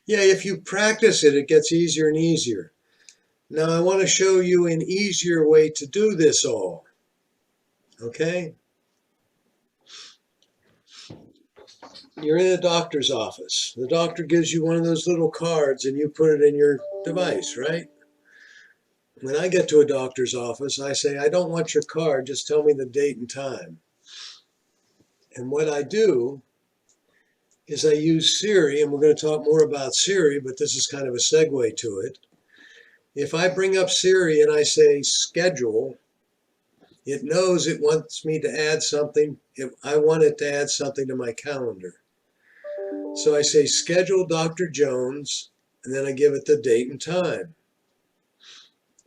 Yeah, if you practice it, it gets easier and easier. Now, I want to show you an easier way to do this all. Okay? You're in a doctor's office. The doctor gives you one of those little cards and you put it in your device, right? When I get to a doctor's office, I say, I don't want your card, just tell me the date and time. And what I do is I use Siri, and we're going to talk more about Siri, but this is kind of a segue to it. If I bring up Siri and I say schedule, it knows it wants me to add something. If I want it to add something to my calendar. So I say schedule Dr. Jones, and then I give it the date and time.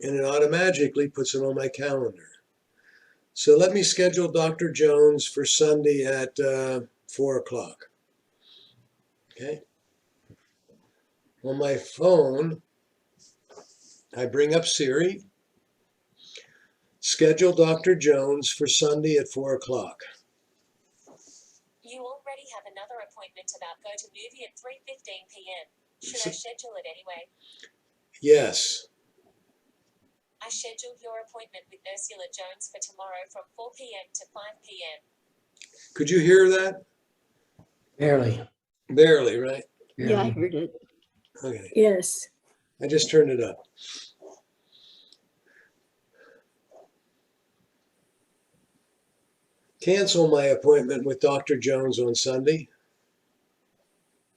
And it automatically puts it on my calendar. So let me schedule Dr. Jones for Sunday at 4 o'clock. Okay. On my phone, I bring up Siri, schedule Dr. Jones for Sunday at 4 o'clock. You already have another appointment about go to movie at 3:15 p.m. Should I schedule it anyway? Yes. I scheduled your appointment with Ursula Jones for tomorrow from 4 p.m. to 5 p.m. Could you hear that? Barely. Barely, right? Yeah, I Barely. heard it. Okay. Yes. I just turned it up. Cancel my appointment with Dr. Jones on Sunday.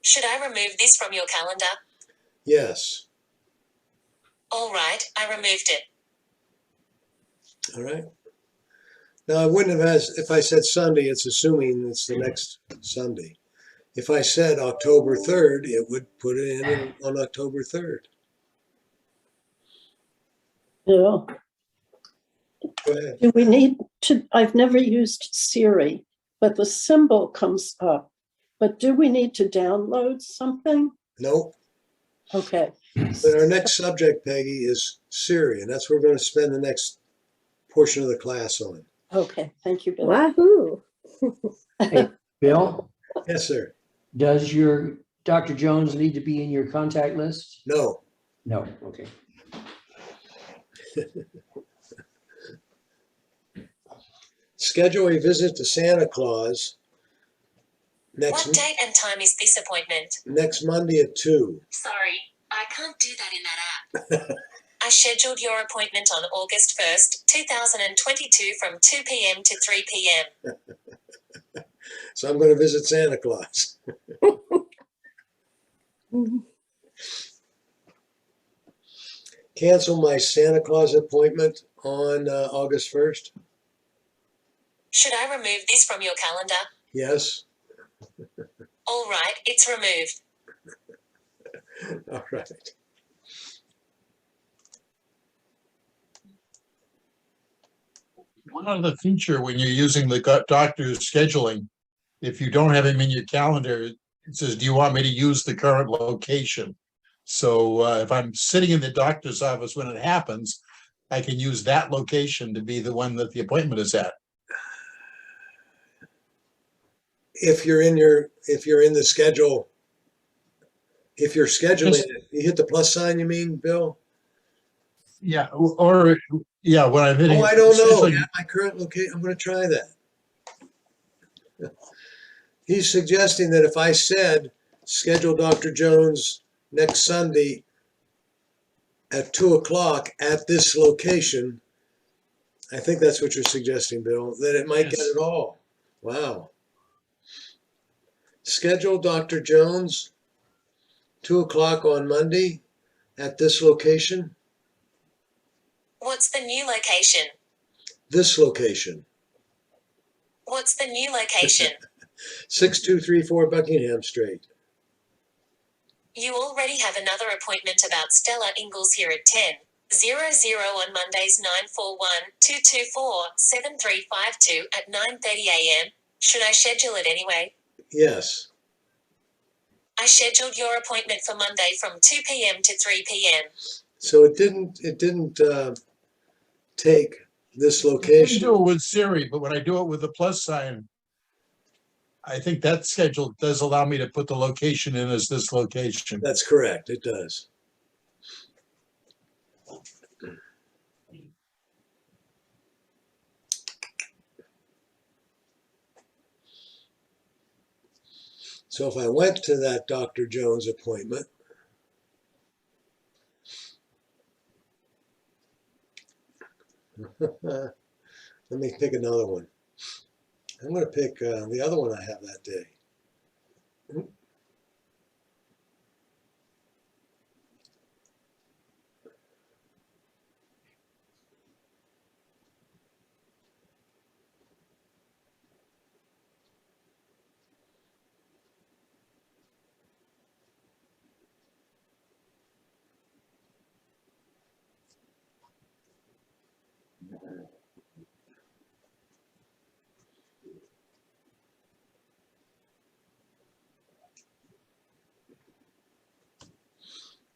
Should I remove this from your calendar? Yes. All right, I removed it. All right. Now, I wouldn't have asked, if I said Sunday, it's assuming it's the next Sunday. If I said October 3rd, it would put it in on October 3rd. Yeah. Go ahead. Do we need to, I've never used Siri, but the symbol comes up. But do we need to download something? Nope. Okay. But our next subject, Peggy, is Siri, and that's what we're going to spend the next portion of the class on. Okay, thank you, Bill. Wahoo! Hey, Bill, Yes, sir. does your Dr. Jones need to be in your contact list? No. No, okay. Schedule a visit to Santa Claus What date and time is this appointment? next Monday at 2. Sorry, I can't do that in that app. I scheduled your appointment on August 1st, 2022 from 2 p.m. to 3 p.m. So I'm going to visit Santa Claus. Cancel my Santa Claus appointment on August 1st. Should I remove this from your calendar? Yes. All right, it's removed. All right. One other feature when you're using the doctor's scheduling, if you don't have him in your calendar, it says, do you want me to use the current location? So if I'm sitting in the doctor's office when it happens, I can use that location to be the one that the appointment is at. If you're in the schedule, if you're scheduling it, you hit the plus sign, you mean, Bill? Yeah, or yeah, when I'm hitting. Oh, I don't know. scheduling- At my current location, I'm going to try that. He's suggesting that if I said, schedule Dr. Jones next Sunday at 2 o'clock at this location, I think that's what you're suggesting, Bill, that it might get Yes. it all. Wow. Schedule Dr. Jones 2 o'clock on Monday at this location, What's the new location? this location, What's the new location? 6234 Buckingham Street. You already have another appointment about Stella Ingalls here at 10:00 on Mondays 941-224-7352 at 9:30 a.m. Should I schedule it anyway? Yes. I scheduled your appointment for Monday from 2 p.m. to 3 p.m. So it didn't take this I can location. do it with Siri, but when I do it with the plus sign, I think that schedule does allow me to put the location in as this location. That's correct. It does. So if I went to that Dr. Jones appointment, let me pick another one. I'm going to pick the other one I have that day.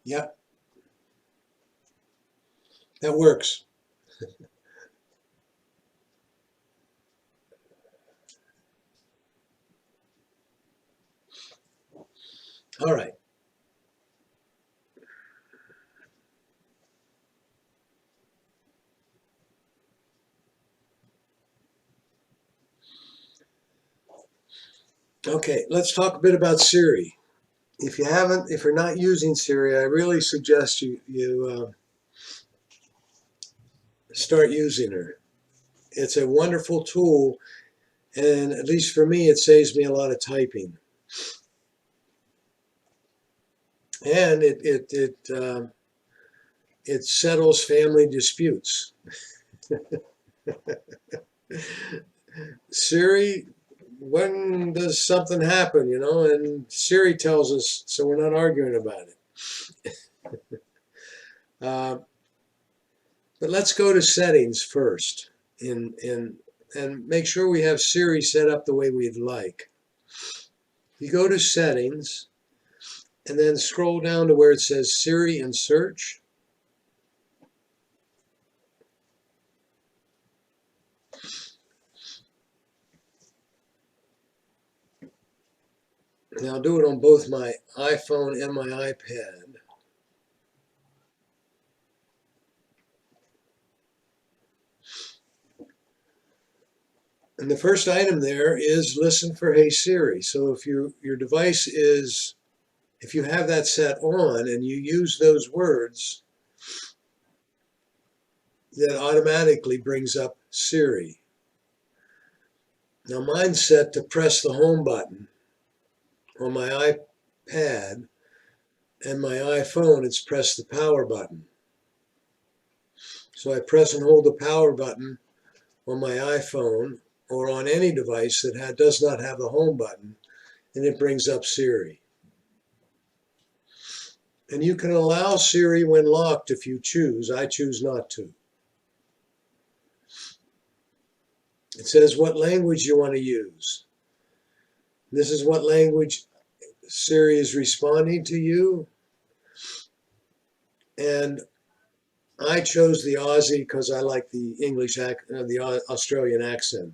Yep. That works. All right. Okay, let's talk a bit about Siri. If you're not using Siri, I really suggest you start using her. It's a wonderful tool, and at least for me, it saves me a lot of typing. And it it settles family disputes. Siri, when does something happen, you know? And Siri tells us, so we're not arguing about it. But let's go to settings first and make sure we have Siri set up the way we'd like. You go to settings and then scroll down to where it says Siri and search. And I'll do it on both my iPhone and my iPad. And the first item there is listen for Hey Siri. So if your device is, if you have that set on and you use those words, that automatically brings up Siri. Now mine's set to press the home button. On my iPad and my iPhone, it's press the power button. So I press and hold the power button on my iPhone or on any device that does not have the home button, and it brings up Siri. And you can allow Siri when locked if you choose. I choose not to. It says what language you want to use. This is what language Siri is responding to you. And I chose the Aussie because I like the English, the Australian accent.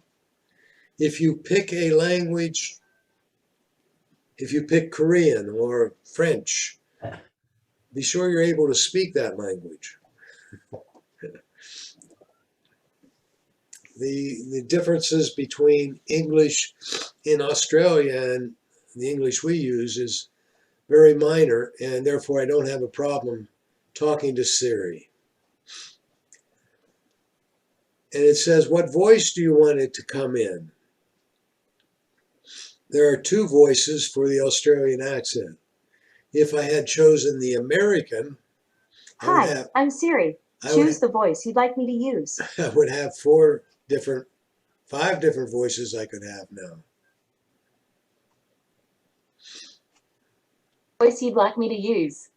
If you pick a language, if you pick Korean or French, be sure you're able to speak that language. The differences between English in Australia and the English we use is very minor, and therefore I don't have a problem talking to Siri. And it says, what voice do you want it to come in? There are two voices for the Australian accent. If I had chosen the American, Hi, I'm Siri. Choose the voice you'd like me to use. I would have 5 different voices I could have now. Voice you'd like me to use.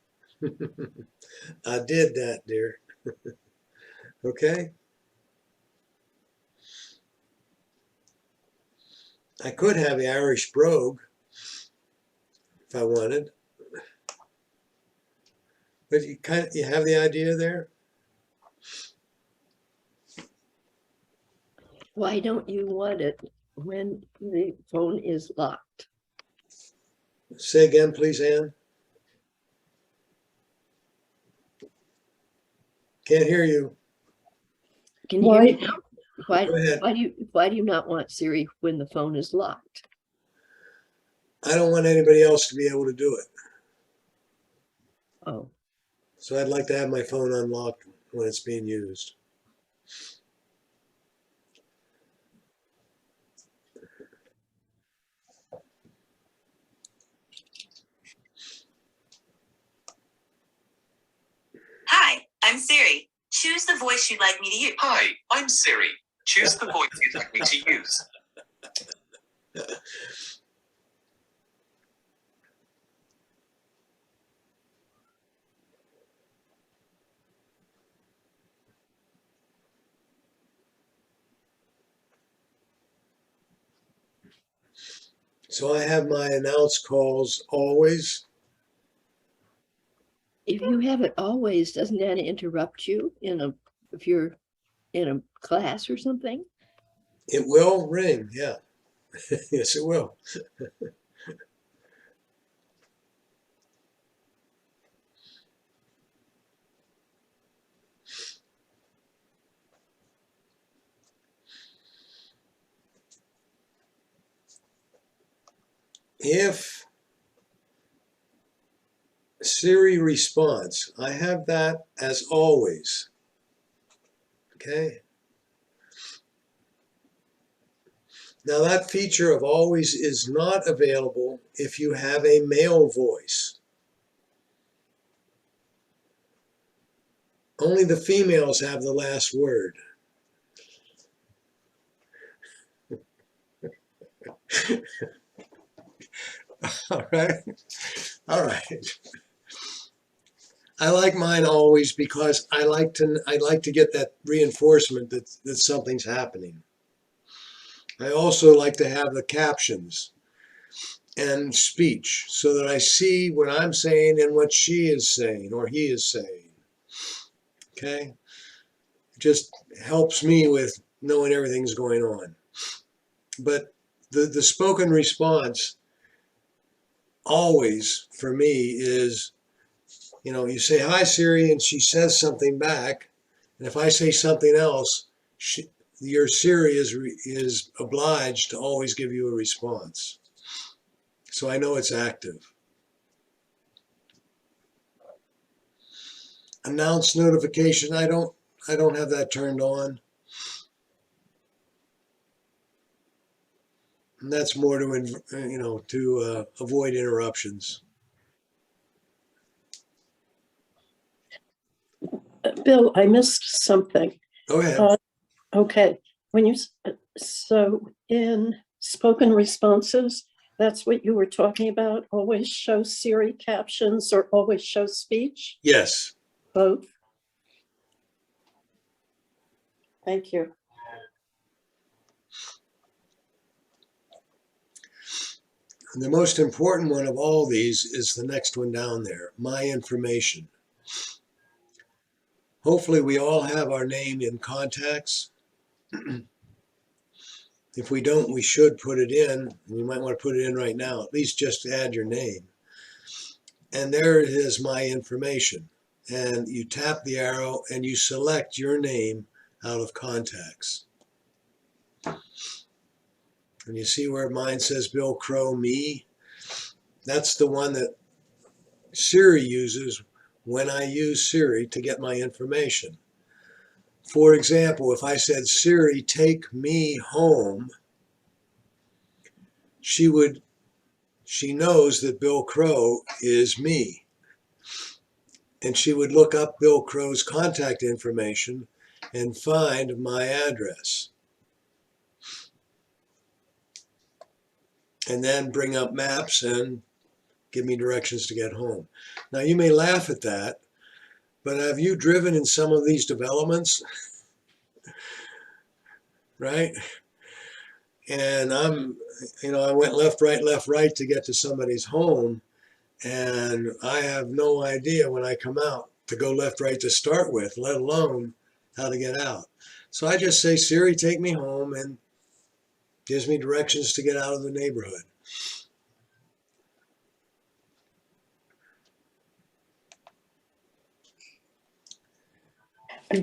I did that, dear. Okay. I could have the Irish brogue if I wanted. But you have the idea there? Why don't you want it when the phone is locked? Say again, please, Ann. Can't hear you. Can you hear me now? Go ahead. Why do you not want Siri when the phone is locked? I don't want anybody else to be able to do it. Oh, So I'd like to have my phone unlocked when it's being used. Hi, I'm Siri. Choose the voice you'd like me to use. Hi, I'm Siri. Choose the voice you'd like me to use. So I have my announce calls always. if you have it always, doesn't that interrupt you if you're in a class or something? It will ring, yeah. Yes, it will. If Siri response, I have that as always. Okay. Now that feature of always is not available if you have a male voice. Only the females have the last word. All right. All right. I like mine always because I like to get that reinforcement that something's happening. I also like to have the captions and speech so that I see what I'm saying and what she is saying or he is saying. Okay? It just helps me with knowing everything's going on. But the spoken response always for me is, you know, you say, "Hi Siri," and she says something back. And if I say something else, your Siri is obliged to always give you a response. So I know it's active. Announce notification, I don't have that turned on. And that's more to avoid interruptions. Bill, I missed something. Go ahead. Okay, so in spoken responses, that's what you were talking about? Always show Siri captions or always show speech? Yes. Both? Thank you. And the most important one of all these is the next one down there, my information. Hopefully we all have our name in contacts. If we don't, we should put it in. You might want to put it in right now, at least just add your name. And there it is, my information. And you tap the arrow and you select your name out of contacts. And you see where mine says Bill Crow, me? That's the one that Siri uses when I use Siri to get my information. For example, if I said, "Siri, take me home," she knows that Bill Crow is me. And she would look up Bill Crow's contact information and find my address. And then bring up maps and give me directions to get home. Now you may laugh at that, but have you driven in some of these developments? Right? And I went left, right to get to somebody's home. And I have no idea when I come out to go left, right to start with, let alone how to get out. So I just say, "Siri, take me home," and gives me directions to get out of the neighborhood.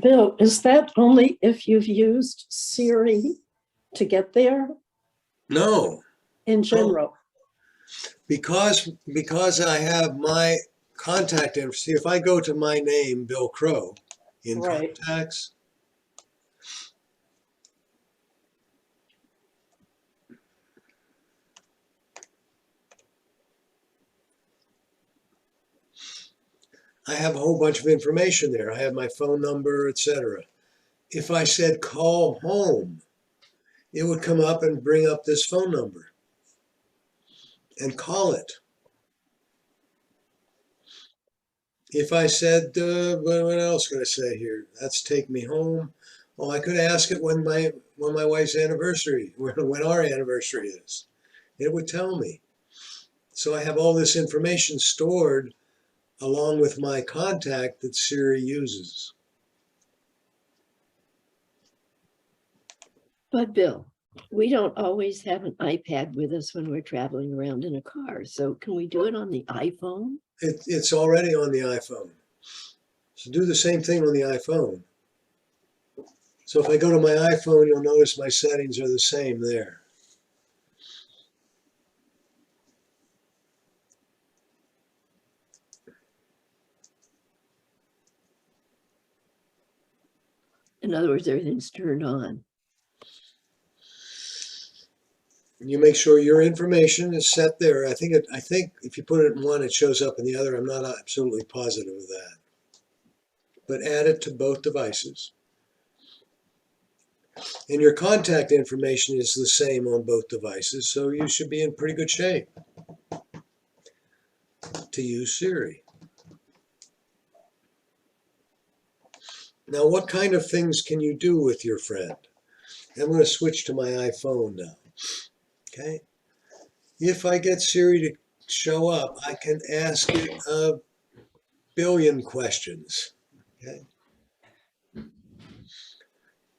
Bill, is that only if you've used Siri to get there? No. In general? Because I have my contact info. See, if I go to my name, Bill Crow, in contacts, I have a whole bunch of information there. I have my phone number, etc. If I said call home, it would come up and bring up this phone number and call it. If I said, what else could I say here? That's take me home. Oh, I could ask it when my wife's anniversary, when our anniversary is. It would tell me. So I have all this information stored along with my contact that Siri uses. But Bill, we don't always have an iPad with us when we're traveling around in a car. So can we do it on the iPhone? It's already on the iPhone. So do the same thing on the iPhone. So if I go to my iPhone, you'll notice my settings are the same there. In other words, everything's turned on. You make sure your information is set there. I think if you put it in one, it shows up in the other. I'm not absolutely positive of that. but add it to both devices. And your contact information is the same on both devices, so you should be in pretty good shape to use Siri. Now, what kind of things can you do with your friend? I'm going to switch to my iPhone now. Okay. If I get Siri to show up, I can ask it a billion questions. Okay.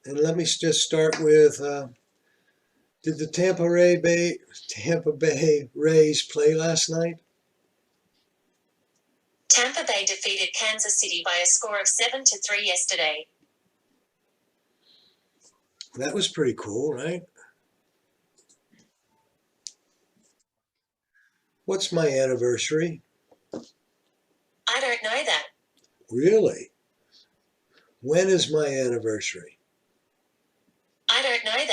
And let me just start with, did the Tampa Bay Rays play last night? Tampa Bay defeated Kansas City by a score of 7-3 yesterday. That was pretty cool, right? What's my anniversary? I don't know that. Really? When is my anniversary? I don't know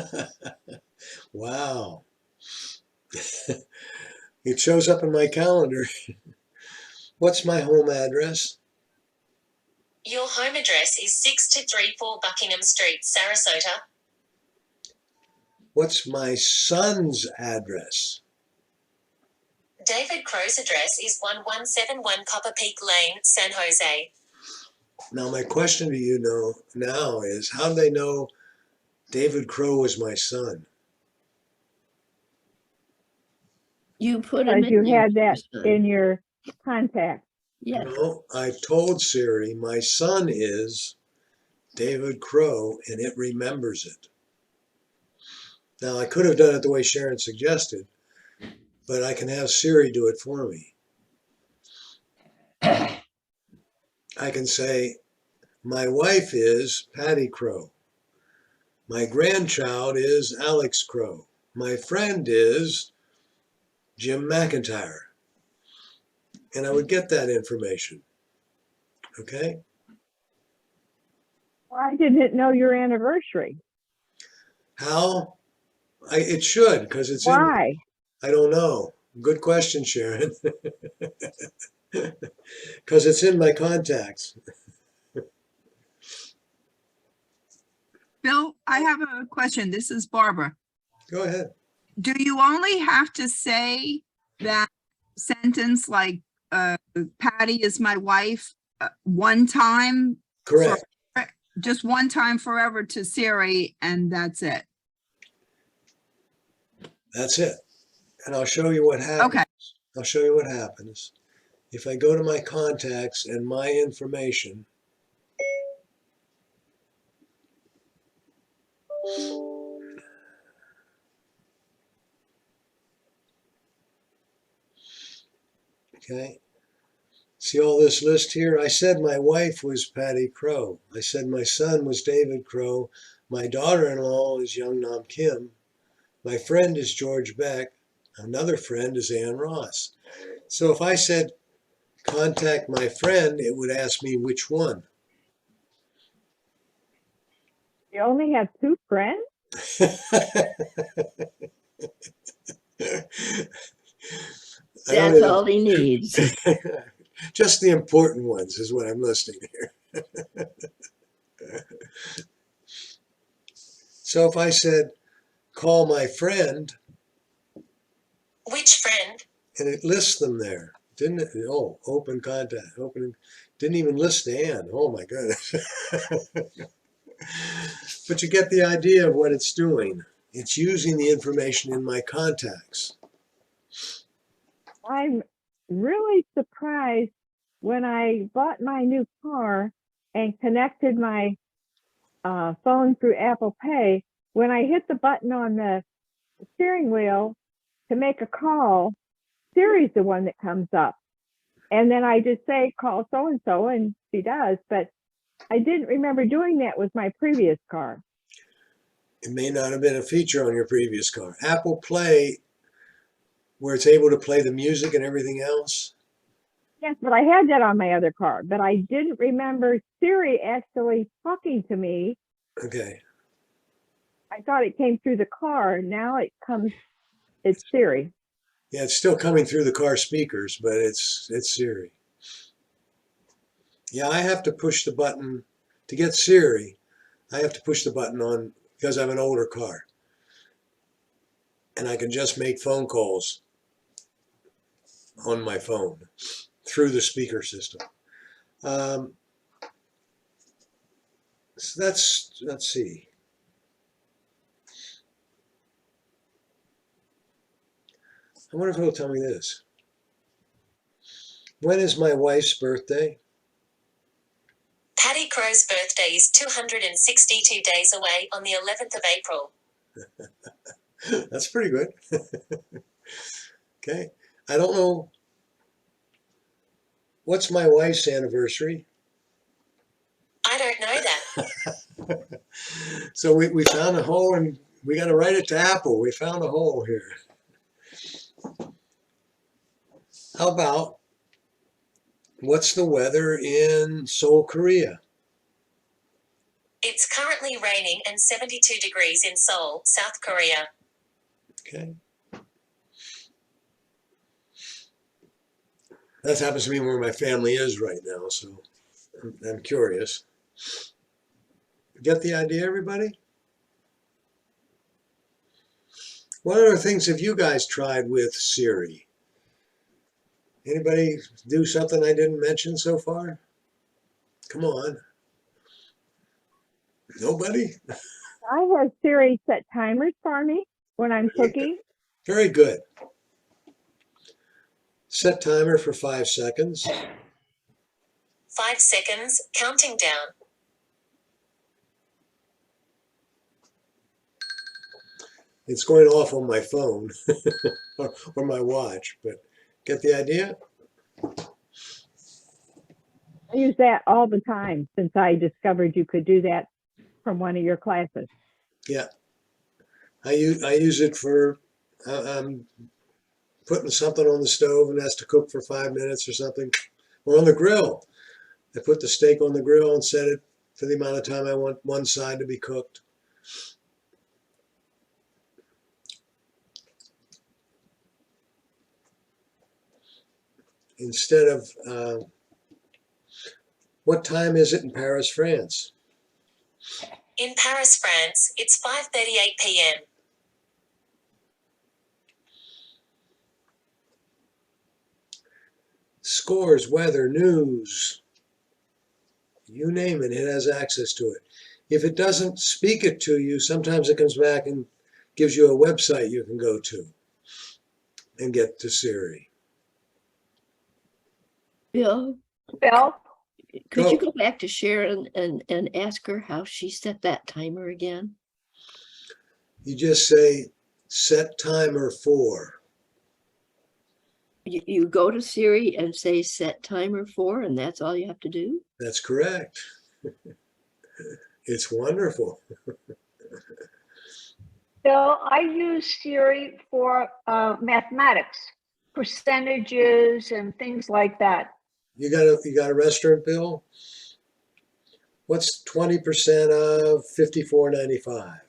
that. Wow. It shows up in my calendar. What's my home address? Your home address is 6234 Buckingham Street, Sarasota. What's my son's address? David Crow's address is 1171 Copper Peak Lane, San Jose. Now, my question to you now is, how do they know David Crow was my son? You put him Because you in had there, that son. in your contact. Yes. No, I told Siri my son is David Crow, and it remembers it. Now, I could have done it the way Sharon suggested, but I can have Siri do it for me. I can say, my wife is Patty Crow. My grandchild is Alex Crow. My friend is Jim McIntyre. And I would get that information. Okay? Why didn't it know your anniversary? How? It should, because it's Why? I don't know. Good question, Sharon. Because it's in my contacts. Bill, I have a question. This is Barbara. Go ahead. Do you only have to say that sentence like Patty is my wife one time? Correct. Just one time forever to Siri, and that's it? That's it. And I'll show you what happens. Okay. I'll show you what happens. If I go to my contacts and my information, okay, see all this list here? I said my wife was Patty Crow. I said my son was David Crow. My daughter-in-law is Young Nam Kim. My friend is George Beck. Another friend is Ann Ross. So if I said contact my friend, it would ask me which one. You only have 2 friends? That's all he needs. Just the important ones is what I'm listing here. So if I said, call my friend. Which friend? And it lists them there, didn't it? Oh, open contact, open, didn't even list Ann. Oh my goodness. But you get the idea of what it's doing. It's using the information in my contacts. I'm really surprised when I bought my new car and connected my phone through Apple Pay. When I hit the button on the steering wheel to make a call, Siri's the one that comes up. And then I just say, call so-and-so, and she does. But I didn't remember doing that with my previous car. It may not have been a feature on your previous car. Apple Play, where it's able to play the music and everything else. Yes, but I had that on my other car. But I didn't remember Siri actually talking to me. Okay. I thought it came through the car. Now it's Siri. Yeah, it's still coming through the car speakers, but it's Siri. Yeah, I have to push the button to get Siri. I have to push the button on because I have an older car. And I can just make phone calls on my phone through the speaker system. So let's see. I wonder if it'll tell me this. When is my wife's birthday? Patty Crow's birthday is 262 days away on the 11th of April. That's pretty good. Okay. I don't know. What's my wife's anniversary? I don't know that. So we found a hole and we got to write it to Apple. We found a hole here. How about what's the weather in Seoul, Korea? It's currently raining and 72 degrees in Seoul, South Korea. Okay. That happens to be where my family is right now, so I'm curious. Get the idea, everybody? What other things have you guys tried with Siri? Anybody do something I didn't mention so far? Come on. Nobody? I have Siri set timers for me when I'm cooking. Very good. Set timer for 5 seconds. 5 seconds, counting down. It's going off on my phone or my watch, but get the idea? I use that all the time since I discovered you could do that from one of your classes. Yeah. I use it for I'm putting something on the stove and it has to cook for 5 minutes or something, or on the grill. I put the steak on the grill and set it for the amount of time I want one side to be cooked. Instead of, what time is it in Paris, France? In Paris, France, it's 5:38 p.m. Scores, weather, news, you name it, it has access to it. If it doesn't speak it to you, sometimes it comes back and gives you a website you can go to and get to Siri. Bill, could you go back to Sharon and ask her how she set that timer again? You just say, set timer for. You go to Siri and say set timer for, and that's all you have to do? That's correct. It's wonderful. Bill, I use Siri for mathematics, percentages and things like that. You got a restaurant bill? What's 20% of $54.95?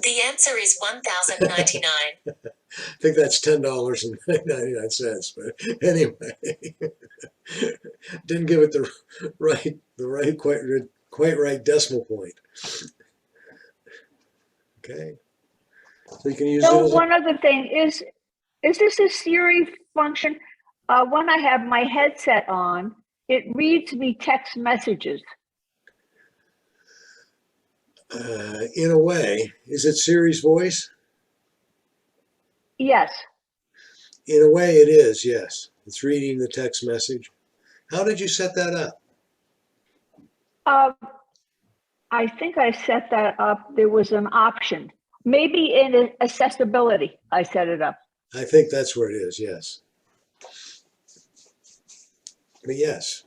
The answer is $1,099. I think that's $10.99, but anyway, didn't give it the quite right decimal point. Okay, so you can use it as one other thing is this a Siri function? When I have my headset on, it reads me text messages. in a way. Is it Siri's voice? Yes. In a way it is, yes. It's reading the text message. How did you set that up? I think I set that up. There was an option. Maybe in accessibility, I set it up. I think that's where it is, yes. But yes.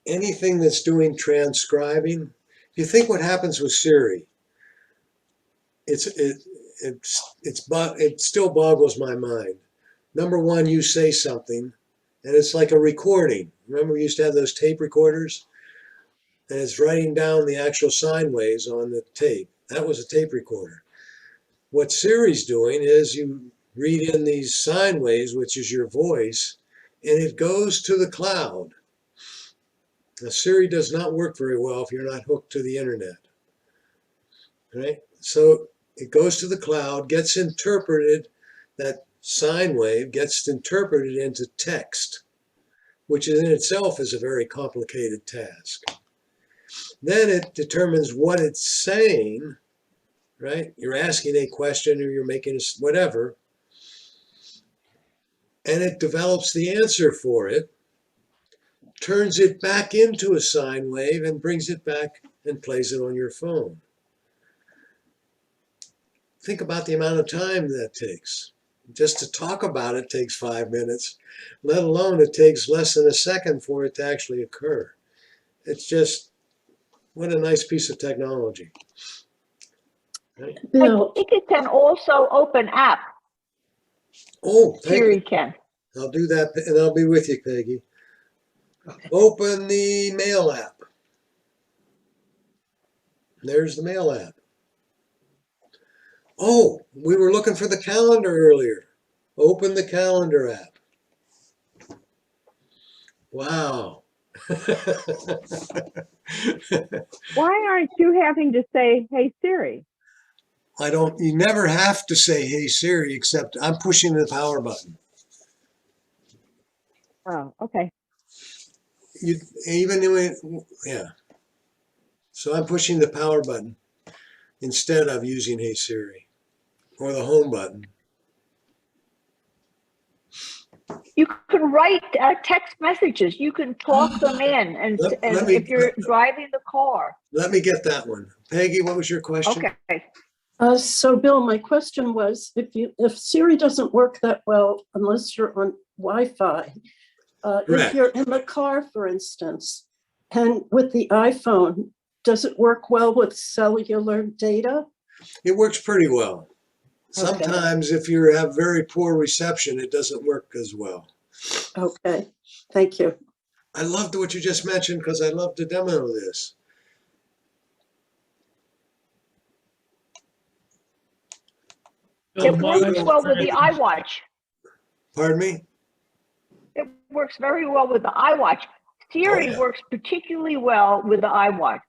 Anything that's doing transcribing, you think what happens with Siri, it still boggles my mind. Number one, you say something, and it's like a recording. Remember we used to have those tape recorders? And it's writing down the actual sine waves on the tape. That was a tape recorder. What Siri's doing is you read in these sine waves, which is your voice, and it goes to the cloud. Now, Siri does not work very well if you're not hooked to the internet. Right? So it goes to the cloud, gets interpreted, that sine wave gets interpreted into text, which in itself is a very complicated task. Then it determines what it's saying, right? You're asking a question or you're making a whatever, and it develops the answer for it, turns it back into a sine wave and brings it back and plays it on your phone. Think about the amount of time that takes. Just to talk about it takes 5 minutes, let alone it takes less than a second for it to actually occur. It's just, what a nice piece of technology. Right? Bill, I think it can also open app. Oh, Siri can. I'll do that, and I'll be with you, Peggy. Open the mail app. There's the mail app. Oh, we were looking for the calendar earlier. Open the calendar app. Wow. Why aren't you having to say, "Hey Siri"? You never have to say, "Hey Siri," except I'm pushing the power button. Oh, okay. Yeah. So I'm pushing the power button instead of using Hey Siri or the home button. You can write text messages. You can talk them in, and if you're driving the car. Let me get that one. Peggy, what was your question? Okay. So Bill, my question was, if Siri doesn't work that well unless you're on Wi-Fi, if you're in the car, for instance, and with the iPhone, does it work well with cellular data? It works pretty well. Okay. Sometimes if you have very poor reception, it doesn't work as well. Okay, thank you. I loved what you just mentioned because I love to demo this. It works well with the iWatch. Pardon me? It works very well with the iWatch. Siri works particularly well with the iWatch.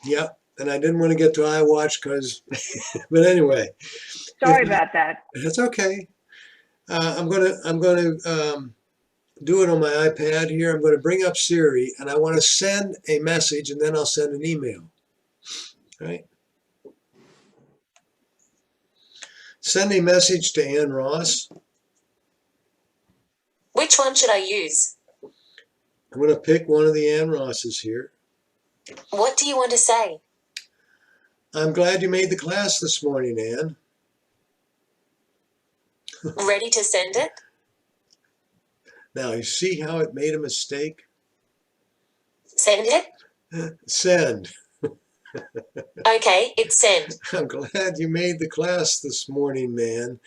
Yep, and I didn't want to get to iWatch because, but anyway. Sorry about that. That's okay. I'm gonna do it on my iPad here. I'm going to bring up Siri, and I want to send a message, and then I'll send an email. Right? Send a message to Ann Ross. Which one should I use? I'm going to pick one of the Ann Rosses here. What do you want to say? I'm glad you made the class this morning, Ann. Ready to send it? Now, you see how it made a mistake? Send it? Send. Okay, it's sent. I'm glad you made the class this morning, man.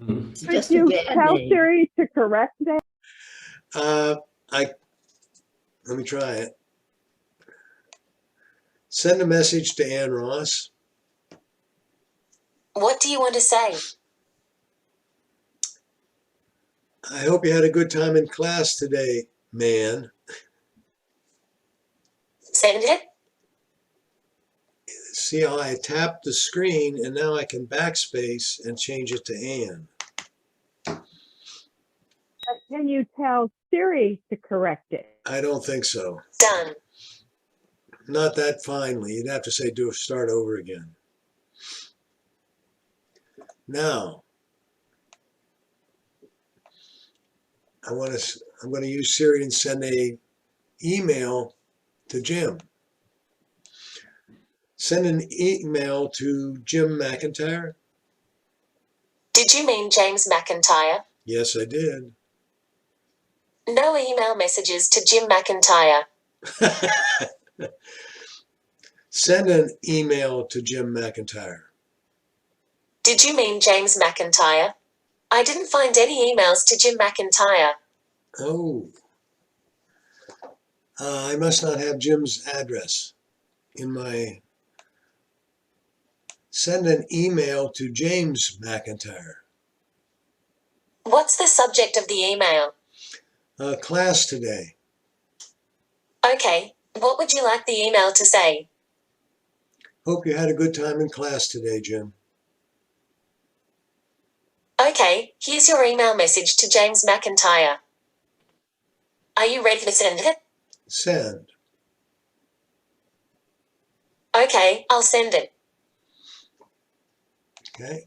Did you tell Siri to correct that? Let me try it. Send a message to Ann Ross. What do you want to say? I hope you had a good time in class today, man. Send it? See how I tapped the screen and now I can backspace and change it to Ann. Can you tell Siri to correct it? I don't think so. Done. Not that finely. You'd have to say start over again. Now, I'm going to use Siri and send a email to Jim. Send an email to Jim McIntyre. Did you mean James McIntyre? Yes, I did. No email messages to Jim McIntyre. Send an email to Jim McIntyre. Did you mean James McIntyre? I didn't find any emails to Jim McIntyre. Oh. I must not have Jim's address in my... Send an email to James McIntyre. What's the subject of the email? Class today. Okay, what would you like the email to say? Hope you had a good time in class today, Jim. Okay, here's your email message to James McIntyre. Are you ready to send it? Send. Okay, I'll send it. Okay.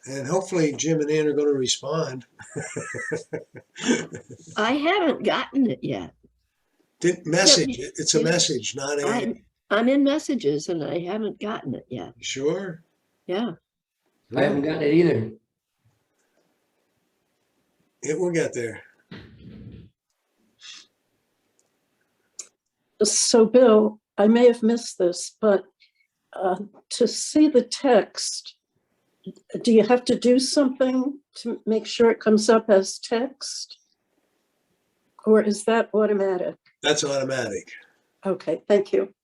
And hopefully Jim and Ann are going to respond. I haven't gotten it yet. Message. It's a message, not a. I'm in messages and I haven't gotten it yet. Sure? Yeah. I haven't gotten it either. It will get there. So Bill, I may have missed this, but to see the text, do you have to do something to make sure it comes up as text? Or is that automatic? That's automatic. Okay, thank you.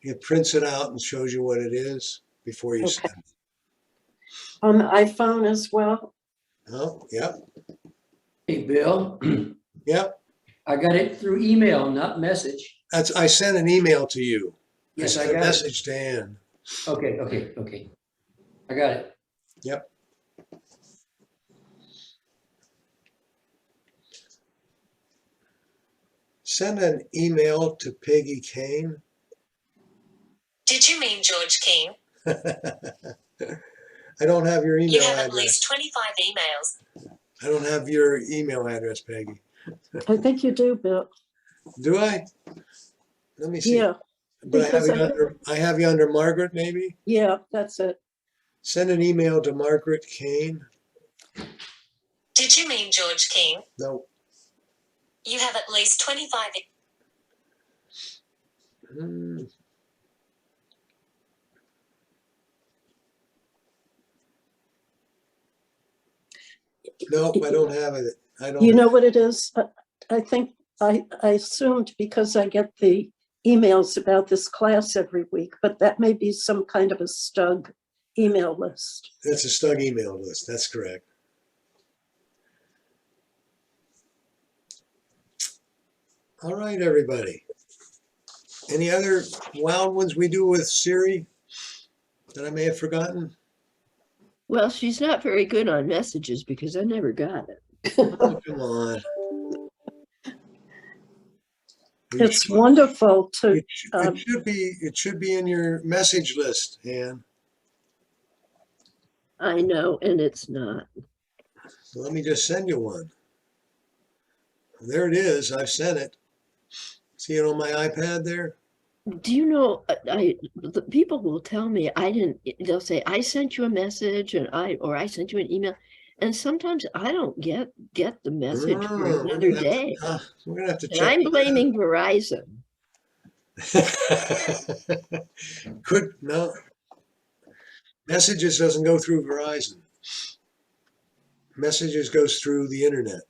It prints it out and shows you what it is before you send it. On the iPhone as well? Oh, yep. Hey, Bill. Yep. I got it through email, not message. I sent an email to you. Yes, I I sent a got it. message to Ann. Okay. I got it. Yep. Send an email to Peggy Kane. Did you mean George King? I don't have your email You have at address. least 25 emails. I don't have your email address, Peggy. I think you do, Bill. Do I? Let me see. Yeah. But I have you under Margaret, maybe? Yeah, that's it. Send an email to Margaret Kane. Did you mean George King? No. You have at least 25. Nope, I don't have it. I don't. You know what it is? I think I assumed because I get the emails about this class every week, but that may be some kind of a stug email list. That's a stug email list. That's correct. All right, everybody. Any other wild ones we do with Siri that I may have forgotten? Well, she's not very good on messages because I never got it. Oh, come on. It's wonderful to. It should be in your message list, Ann. I know, and it's not. So let me just send you one. There it is. I've sent it. See it on my iPad there? Do you know, the people will tell me they'll say, I sent you a message or I sent you an email. And sometimes I don't get the message for another day. We're gonna have to And check. I'm blaming Verizon. No. Messages doesn't go through Verizon. Messages goes through the internet.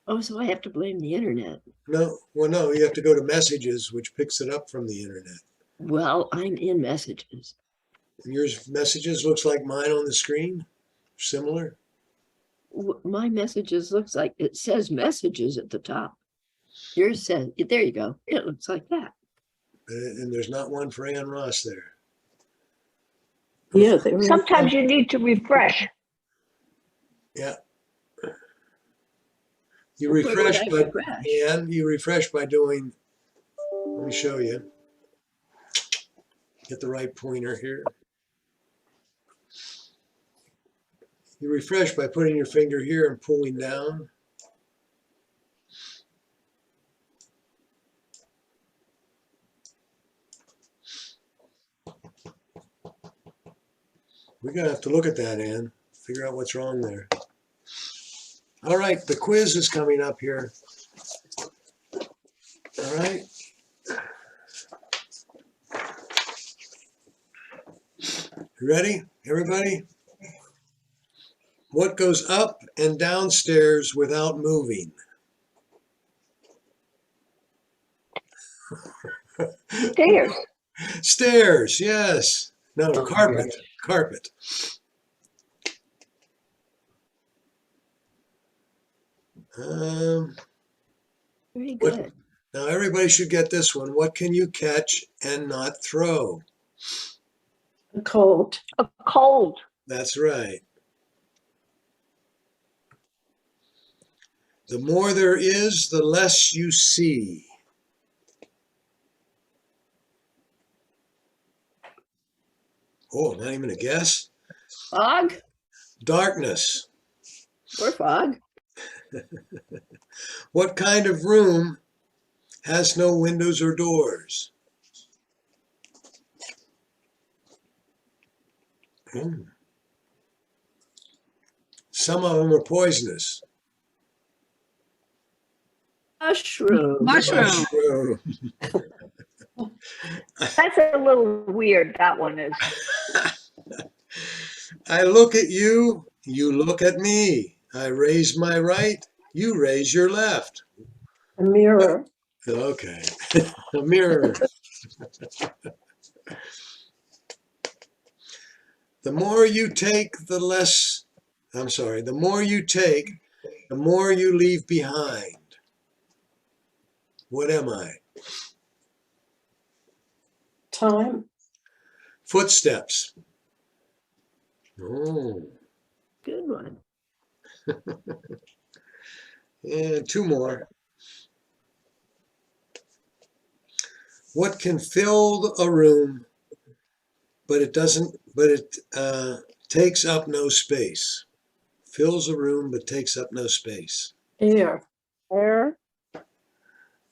Oh, so I have to blame the internet. No, well, no, you have to go to messages, which picks it up from the internet. Well, I'm in messages. And yours messages looks like mine on the screen? Similar? My messages looks like it says messages at the top. Yours says, there you go. It looks like that. And there's not one for Ann Ross there. Yeah. Sometimes you need to refresh. Yeah. You refresh you refresh by doing, let me show you. Get the right pointer here. You refresh by putting your finger here and pulling down. We're going to have to look at that, Ann. Figure out what's wrong there. All right, the quiz is coming up here. All right. You ready, everybody? What goes up and downstairs without moving? Stairs. Stairs, yes. No, carpet. Carpet. Very What- good. Now everybody should get this one. What can you catch and not throw? A cold. A cold. That's right. The more there is, the less you see. Oh, not even a guess? Fog? Darkness. Or fog? What kind of room has no windows or doors? Some of them are poisonous. Mushroom. Mushroom. That's a little weird, that one is. I look at you, you look at me. I raise my right, you raise your left. A mirror. Okay, a mirror. The more you take, the more you take, the more you leave behind. What am I? Time. Footsteps. Oh, Good one. and two more. What can fill a room, but it takes up no space? Fills a room, but takes up no space. Air. Air.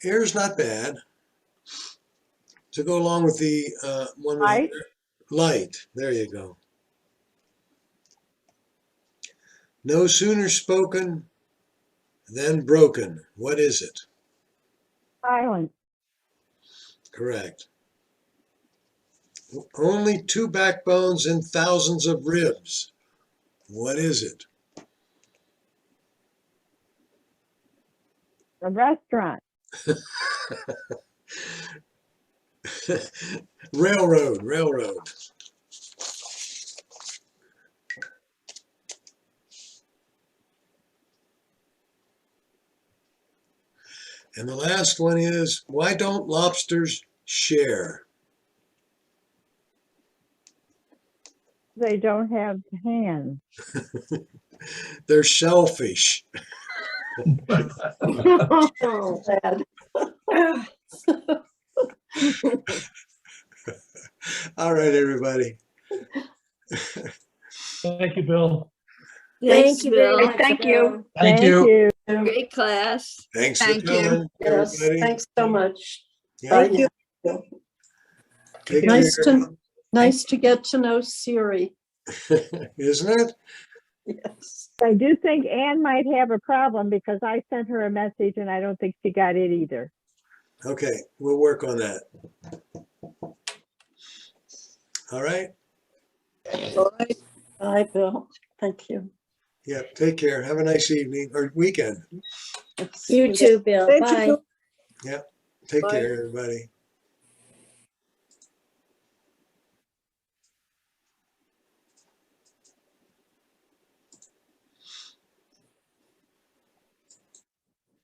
Air's not bad. To go along with the one we have Light. there. Light. There you go. No sooner spoken than broken. What is it? Silence. Correct. Only two backbones and thousands of ribs. What is it? A restaurant. Railroad. And the last one is, why don't lobsters share? They don't have hands. They're shellfish. Oh, bad. All right, everybody. Thank you, Bill. Thanks, Bill. Thank you. Thank you. Great class. Thanks Thank for you. coming, Yes, everybody. thanks so much. Yeah, Thank you. take Nice care. nice to get to know Siri. Isn't it? Yes. I do think Anne might have a problem because I sent her a message and I don't think she got it either. Okay, we'll work on that. All right. Bye, Bill. Thank you. Yeah, take care. Have a nice evening or weekend. Yes. You too, Bill. Bye. Yeah, take Bye. care, everybody.